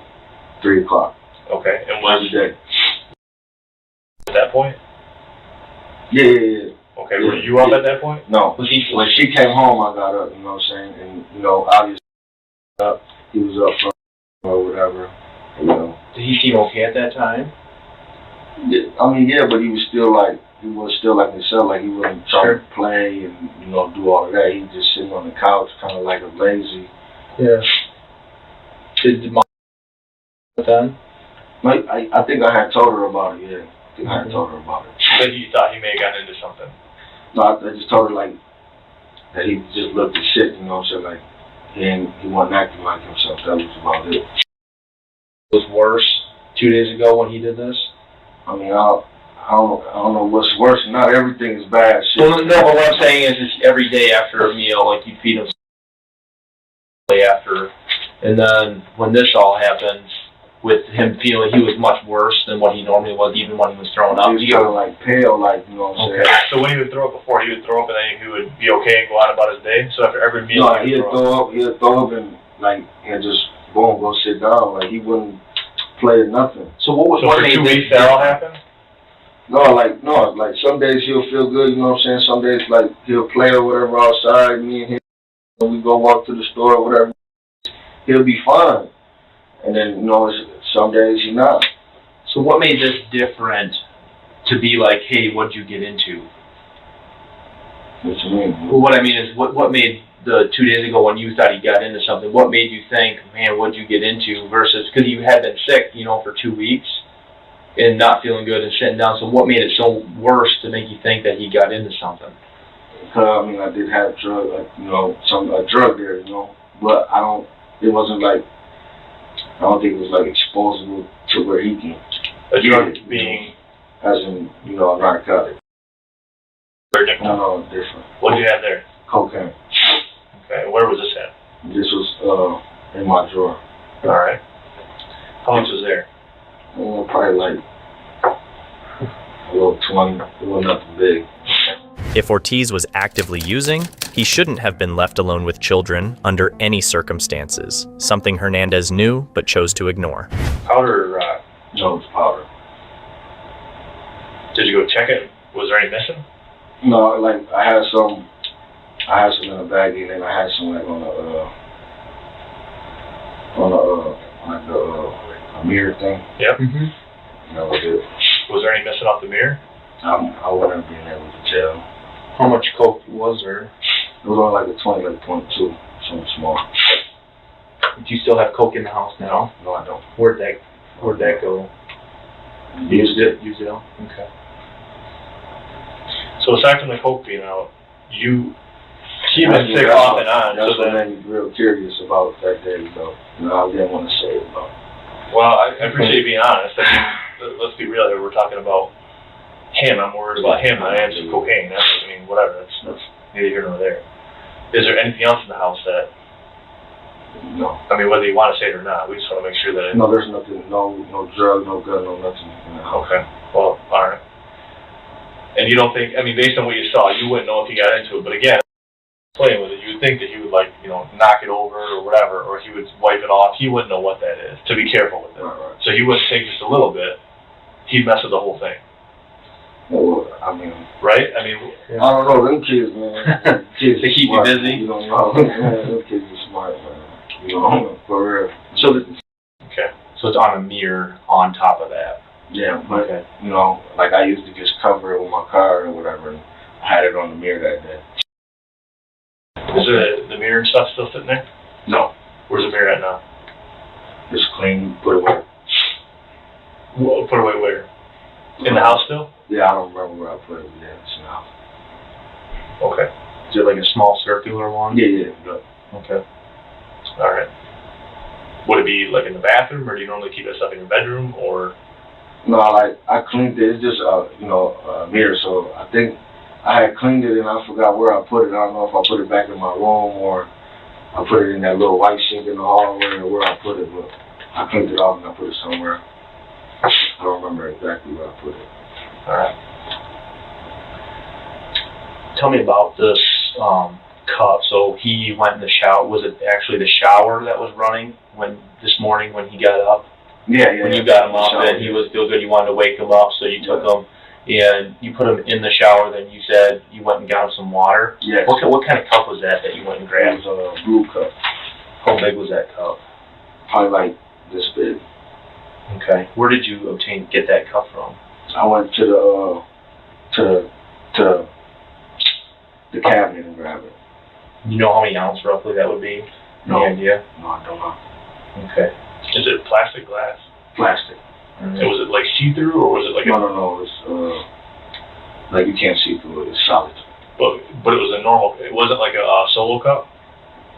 3 o'clock.
Okay. And was
day.
At that point?
Yeah.
Okay. Were you up at that point?
No. When she came home, I got up. You know what I'm saying? And obviously, he was up from or whatever. You know.
Did he seem okay at that time?
Yeah, but he was still like himself. Like he wasn't trying to play and do all of that. He was just sitting on the couch, kind of like a lazy.
Yeah. Did mom then?
I think I had told her about it. Yeah, I think I had told her about it.
But you thought he may have gotten into something?
No, I just told her that he just looked at shit. You know what I'm saying? He wasn't acting like himself. That was about it.
It was worse 2 days ago when he did this?
I don't know what's worse. Not everything is bad shit.
Well, no, but what I'm saying is just every day after a meal, like you'd feed him after, and then when this all happened, with him feeling he was much worse than what he normally was, even when he was throwing up.
He was kind of pale, you know what I'm saying?
So when he would throw up before, he would throw up and then he would be okay and go on about his day? So after every meal,
he'd throw up and he'd just boom, go sit down. He wouldn't play or nothing.
So what
for 2 weeks that all happened?
No, some days he'll feel good, you know what I'm saying? Some days he'll play or whatever outside, me and him, when we go walk to the store or whatever, he'll be fine. And then, some days he's not.
So what made this different to be like, hey, what'd you get into?
What you mean?
Well, what I mean is, what made the 2 days ago when you thought he got into something, what made you think, man, what'd you get into versus, because you had been sick, for 2 weeks and not feeling good and sitting down. So what made it so worse to make you think that he got into something?
Because, I did have a drug there, but it wasn't I don't think it was exposable to where he can.
A drug being?
As in, a narcotic.
Very different?
No, different.
What did you have there?
Cocaine.
Okay, where was this at?
This was in my drawer.
Alright. How much was there?
Probably a little 20. It wasn't nothing big.
If Ortiz was actively using, he shouldn't have been left alone with children under any circumstances, something Hernandez knew but chose to ignore.
Powder,
No, it's powder.
Did you go check it? Was there any missing?
No, I had some in a baggie, and then I had some on a mirror thing.
Yep.
Mm-hmm. That was it.
Was there any missing off the mirror?
I wouldn't have been able to tell.
How much coke was there?
It was only a 20, 22, something small.
Do you still have coke in the house now?
No, I don't.
Where'd that go?
Used it.
Used it all? Okay.
So aside from the coke being out,
She's been sick off and on.
That's
So
what
then,
made me real curious about that day, though. You know, I didn't want to say it, though.
Well, I appreciate you being honest. I mean, let's be real here. We're talking about him. I'm worried about him. I am some cocaine. I mean, whatever. That's neither here nor there. Is there anything else in the house that?
No.
I mean, whether you want to say it or not, we just want to make sure that.
No, there's nothing. No drug, no gun, no nothing.
Okay. Well, all right. And you don't think? I mean, based on what you saw, you wouldn't know if he got into it. But again, playing with it, you would think that he would knock it over or whatever, or he would wipe it off. He wouldn't know what that is. To be careful with it.
Right.
So he wouldn't take just a little bit. He'd mess with the whole thing.
Well, I mean,
right? I mean,
I don't know. Them kids, man. Kids
they keep you busy.
You don't know. Them kids are smart, man. You know, for real.
Okay. So it's on a mirror on top of that.
Yeah, but you know, like I used to just cover it with my car or whatever, and I had it on the mirror that day.
Is the mirror and stuff still sitting there?
No.
Where's the mirror at now?
Just clean, put it away.
Well, put it away where? In the house still?
Yeah, I don't remember where I put it. Yeah, it's in the house.
Okay. Is it like a small circular one?
Yeah.
Okay. All right. Would it be like in the bathroom, or do you normally keep that stuff in your bedroom, or?
No, like I cleaned it. It's just a mirror. So I think I had cleaned it and I forgot where I put it. I don't know if I put it back in my room or I put it in that little white sink in the hallway or where I put it. But I cleaned it off and I put it somewhere. I don't remember exactly where I put it.
All right.
Tell me about this cup. So he went in the shower. Was it actually the shower that was running this morning when he got up?
Yeah.
When you got him up and he was feel good, you wanted to wake him up, so you took him and you put him in the shower. Then you said you went and got him some water.
Yes.
What kind of cup was that you went and grabbed?
It was a blue cup.
How big was that cup?
Probably like this big.
Okay. Where did you get that cup from?
I went to the cabinet and grabbed it.
You know how many ounces roughly that would be?
No.
Any idea?
No, I don't know.
Okay.
Is it plastic, glass?
Plastic.
And was it like see-through, or was it like
No. It's like you can't see through it. It's solid.
But it was a normal. It wasn't like a solo cup,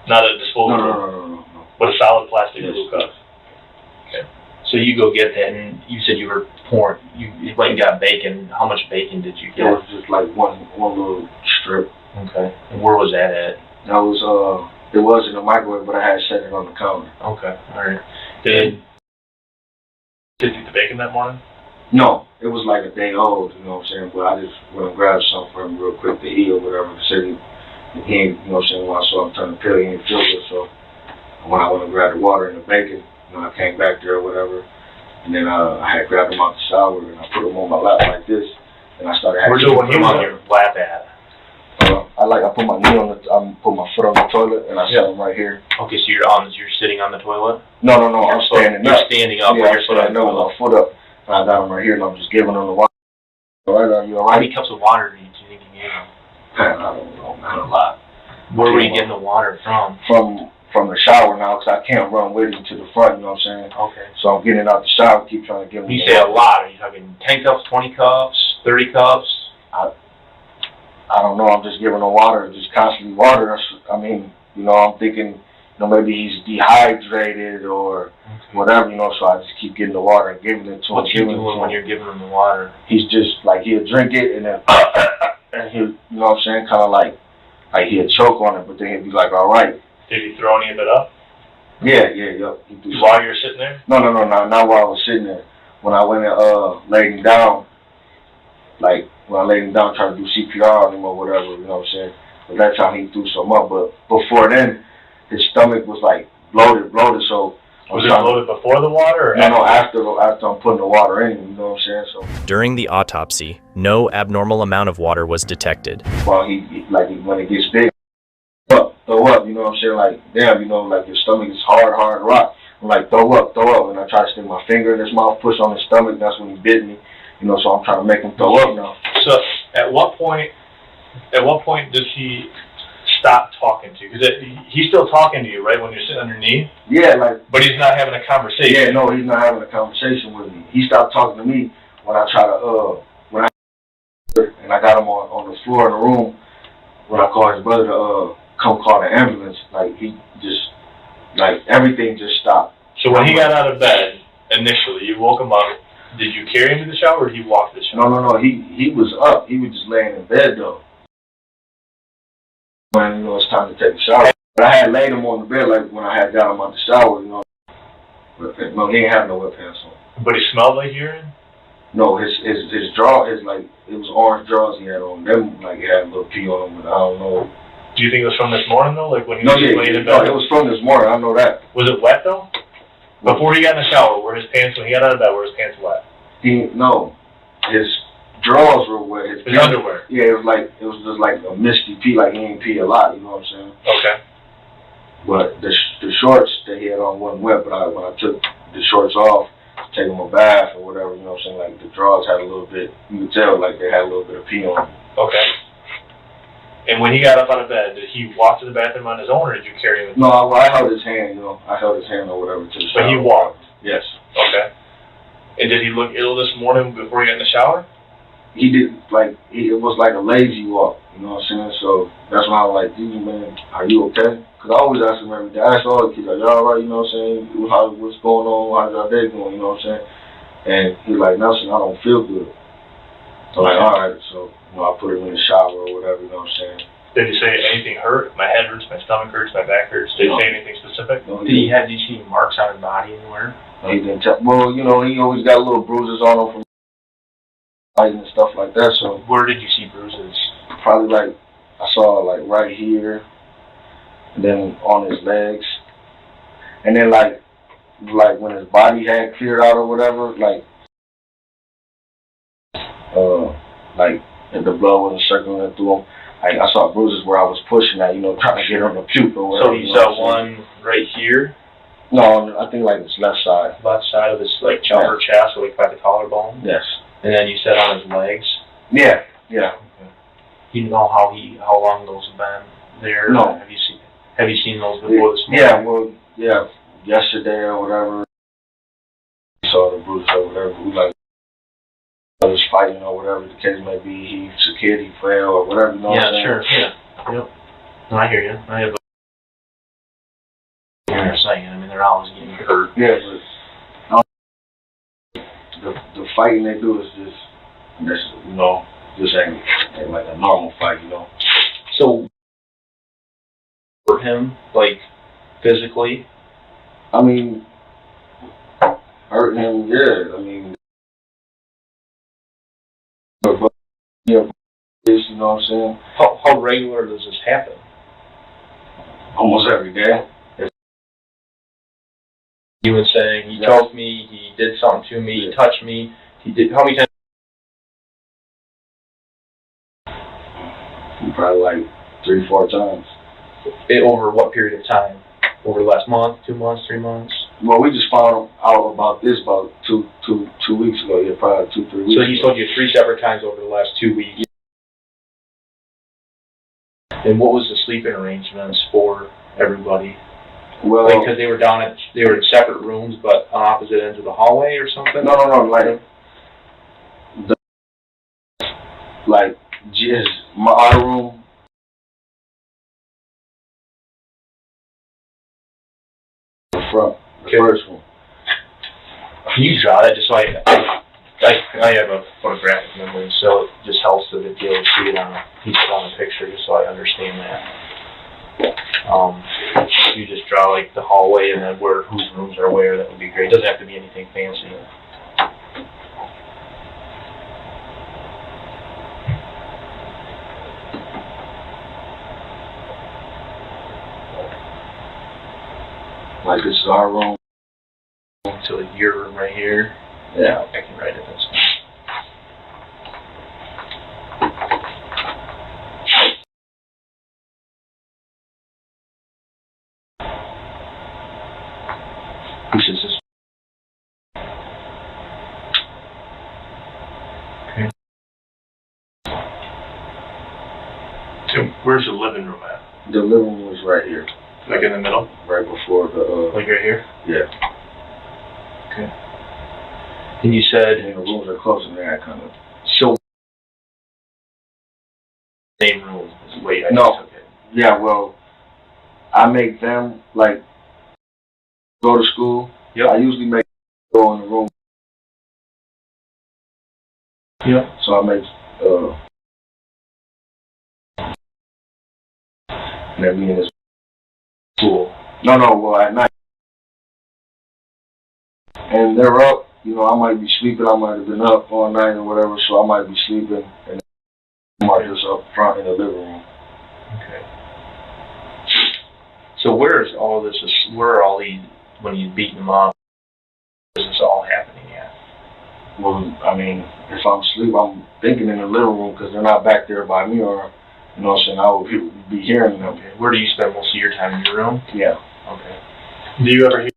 not a disposable.
No.
But a solid plastic blue cup.
Okay. So you go get that, and you said you were pouring. You went and got bacon. How much bacon did you get?
It was just like one little strip.
Okay. And where was that at?
That was it was in the microwave, but I had set it on the counter.
Okay. All right. Did you eat the bacon that morning?
No, it was like a day old, you know what I'm saying? But I just went and grabbed something for him real quick to eat or whatever. He ain't, you know what I'm saying, when I saw him turn the pill, he ain't feel good. So when I went and grabbed the water and the bacon, you know, I came back there or whatever. And then I had grabbed him out the shower and I put him on my lap like this. And I started
Where'd you put him on your lap at?
I put my knee on put my foot on the toilet and I sat him right here.
Okay, so you're sitting on the toilet?
No, I'm standing up.
You're standing up.
Yeah, so I know with my foot up. And I got him right here and I'm just giving him the water. All right, are you all right?
How many cups of water do you think you gave him?
I don't know, not a lot.
Where were you getting the water from?
From the shower now, because I can't run with him to the front, you know what I'm saying?
Okay.
So I'm getting out the shower, keep trying to give him.
When you say a lot, are you talking 10 cups, 20 cups, 30 cups?
I don't know, I'm just giving him water, just constantly water. I mean, you know, I'm thinking, you know, maybe he's dehydrated or whatever, you know, so I just keep getting the water and giving it to him.
What you doing when you're giving him the water?
He's just, like, he'll drink it and then, and he'll, you know what I'm saying, kind of like he'll choke on it, but then he'll be like, all right.
Did he throw any of it up?
Yeah.
While you were sitting there?
No, not while I was sitting there. When I went and laid him down, like when I laid him down trying to do CPR on him or whatever, you know what I'm saying? But that's how he threw some up. But before then, his stomach was like bloated, so.
Was it bloated before the water? Or
No, after I'm putting the water in, you know what I'm saying? So.
During the autopsy, no abnormal amount of water was detected.
Well, when it gets big, throw up, you know what I'm saying? Like, damn, you know, like your stomach is hard rock. I'm like, throw up. And I try to stick my finger in his mouth, push on his stomach. That's when he bit me. You know, so I'm trying to make him throw up now.
So at what point does he stop talking to you? Because he's still talking to you, right, when you're sitting on your knee?
Yeah, like.
But he's not having a conversation.
Yeah, no, he's not having a conversation with me. He stopped talking to me when I try to, and I got him on the floor in the room when I called his brother to come call the ambulance. Like, he just, like, everything just stopped.
So when he got out of bed, initially, you woke him up, did you carry him to the shower or did he walk to the shower?
No, he was up. He was just laying in bed, though. When, you know, it's time to take a shower. But I had laid him on the bed, like, when I had got him out the shower, you know. But, no, he ain't have no wet pants on.
But he smelled like urine?
No, his draw is like, it was orange drawers he had on. Them, like, he had a little pee on them, but I don't know.
Do you think it was from this morning, though? Like, when he
No,
was laying in
no,
bed?
it was from this morning. I know that.
Was it wet, though? Before he got in the shower, were his pants, when he got out of bed, were his pants wet?
No, his drawers were wet.
His underwear?
Yeah, it was just like a misty pee, like he ain't pee a lot, you know what I'm saying?
Okay.
But the shorts that he had on wasn't wet, but when I took the shorts off, take him a bath or whatever, you know what I'm saying, like the drawers had a little bit, you could tell like they had a little bit of pee on them.
Okay. And when he got up out of bed, did he walk to the bathroom on his own or did you carry him?
No, I held his hand, you know, I held his hand or whatever to the shower.
But he walked?
Yes.
Okay. And did he look ill this morning before he got in the shower?
He did, like, it was like a lazy walk, you know what I'm saying? So that's why I was like, dude, man, are you okay? Because I always ask him every day. I ask all the kids, are y'all alright, you know what I'm saying? What's going on? How's your day going, you know what I'm saying? And he's like, Nelson, I don't feel good. So I'm like, alright, so, you know, I put him in the shower or whatever, you know what I'm saying?
Did he say anything hurt? My head hurts, my stomach hurts, my back hurts. Did he say anything specific?
No,
Did you see marks on his body anywhere?
No, he didn't tell. Well, you know, he always got little bruises on him from fighting and stuff like that, so.
Where did you see bruises?
Probably like, I saw like right here, and then on his legs. And then like when his body had cleared out or whatever, like if the blood wasn't circulating through him, I saw bruises where I was pushing that, you know, trying to get him to puke or whatever.
So you saw one right here?
No, I think like his left side.
Left side of his like upper chest, or like by the collarbone?
Yes.
And then you said on his legs?
Yeah.
Okay. You know how long those have been there?
No.
Have you seen those before this morning?
Yeah, yesterday or whatever. We saw the bruises or whatever. We like was fighting or whatever the case may be. He's a kid, he fell or whatever. You know what I'm saying?
Sure. Yeah. Yep. No, I hear you. I have. You're saying. I mean, they're always getting hurt.
Yeah, but the fighting they do is just, you know, just ain't like a normal fight, you know.
So, for him, like physically,
I mean, hurting him, yeah. I mean, yeah, you know what I'm saying?
How regular does this happen?
Almost every day.
You were saying, he choked me, he did something to me, he touched me, he did, how many times?
Probably like 3-4 times.
Over what period of time? Over the last month, 2 months, 3 months?
Well, we just found out about this about two weeks ago. Yeah, probably 2-3 weeks ago.
So he told you 3 separate times over the last 2 weeks. And what was the sleeping arrangements for everybody?
Well,
because they were in separate rooms, but on opposite ends of the hallway or something?
No, like just our room. The first one.
Can you draw that just so I have a photographic memory, so it just helps to be able to see it on a picture, just so I understand that. You just draw like the hallway and then whose rooms are where, that would be great. It doesn't have to be anything fancy.
Like this is our room.
So your room right here.
Yeah.
I can write it. That's fine. Who says this? Okay.
So where's the living room at?
The living room is right here.
Like in the middle?
Right before the
like right here?
Yeah.
Okay. And you said
the rooms are close in there, kind of.
So same room. Wait,
no. Okay. Yeah, well, I make them like go to school.
Yep.
I usually make them go in the room.
Yep.
So I make and then me in this
Cool.
No, well at night. And they're up, you know, I might be sleeping, I might have been up all night or whatever, so I might be sleeping and I might just up front in the living room.
Okay. So where is all this, where are all these, when you beat them up, is this all happening at?
Well, I mean, if I'm asleep, I'm thinking in the living room because they're not back there by me or, you know what I'm saying, I would be hearing them.
Okay. Where do you spend most of your time, in your room?
Yeah.
Okay. Do you ever hear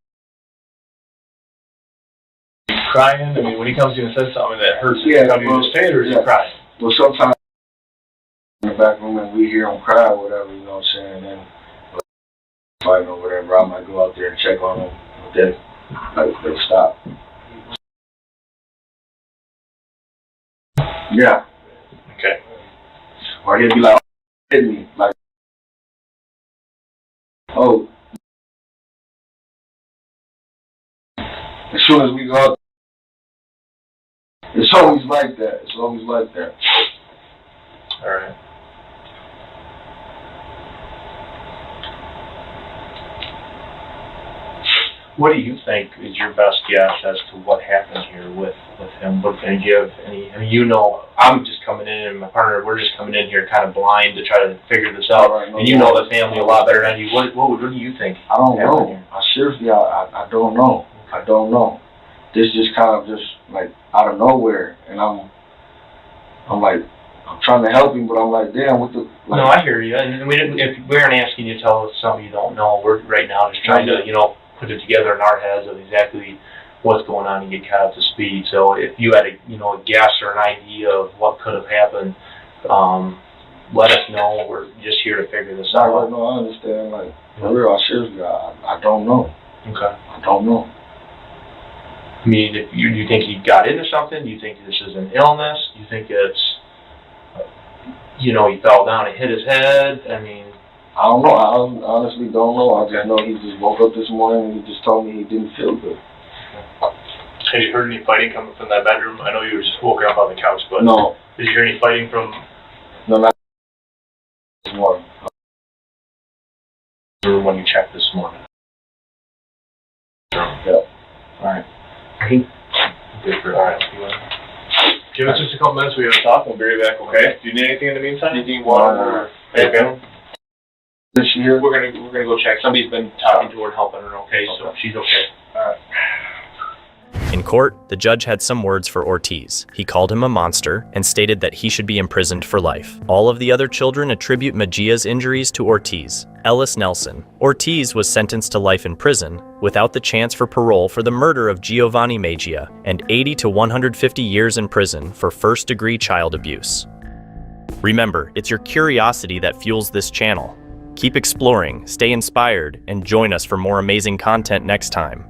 crying? I mean, when he comes to you and says something that hurts,
yeah,
come to you to say it, or is he crying?
Well, sometimes in the back room and we hear him cry or whatever, you know what I'm saying, and then fighting or whatever, I might go out there and check on him, but then like, they stop. Yeah.
Okay.
Or he'll be like, hit me, like, oh. As soon as we go out, it's always like that. It's always like that.
All right. What do you think is your best guess as to what happened here with him? What can you give any? I mean, you know, I'm just coming in, and my partner, we're just coming in here kind of blind to try to figure this out.
Right,
and you know the family a lot better than you. What do you think?
I don't know. I seriously, I don't know. I don't know. This just kind of just like out of nowhere, and I'm like, I'm trying to help him, but I'm like, damn, what the? Like,
no, I hear you, and we didn't. If we aren't asking you to tell us something you don't know, we're right now just trying to, you know, put it together in our heads of exactly what's going on and get caught up to speed. So if you had a guess or an idea of what could have happened, let us know. We're just here to figure this out.
Right, no, I understand. Like, for real, seriously, I don't know.
Okay.
I don't know.
I mean, do you think he got into something? Do you think this is an illness? Do you think it's, he fell down and hit his head? I mean,
I don't know. I honestly don't know. I just know he just woke up this morning and he just told me he didn't feel good.
Have you heard any fighting coming from that bedroom? I know you were just woken up on the couch, but
no.
Did you hear any fighting from?
No, not this morning.
When you checked this morning.
Yeah.
All right.
All right. Give us just a couple minutes. We have to talk. We'll be right back. Okay. Do you need anything in the meantime?
Anything you want? Or
okay.
Is she here?
We're gonna go check. Somebody's been talking to her and helping her. Okay, so she's okay.
All right.
In court, the judge had some words for Ortiz. He called him a monster and stated that he should be imprisoned for life. All of the other children attribute Mejia's injuries to Ortiz. Ellis Nelson. Ortiz was sentenced to life in prison without the chance for parole for the murder of Giovanni Mejia and 80 to 150 years in prison for first-degree child abuse. Remember, it's your curiosity that fuels this channel. Keep exploring, stay inspired, and join us for more amazing content next time.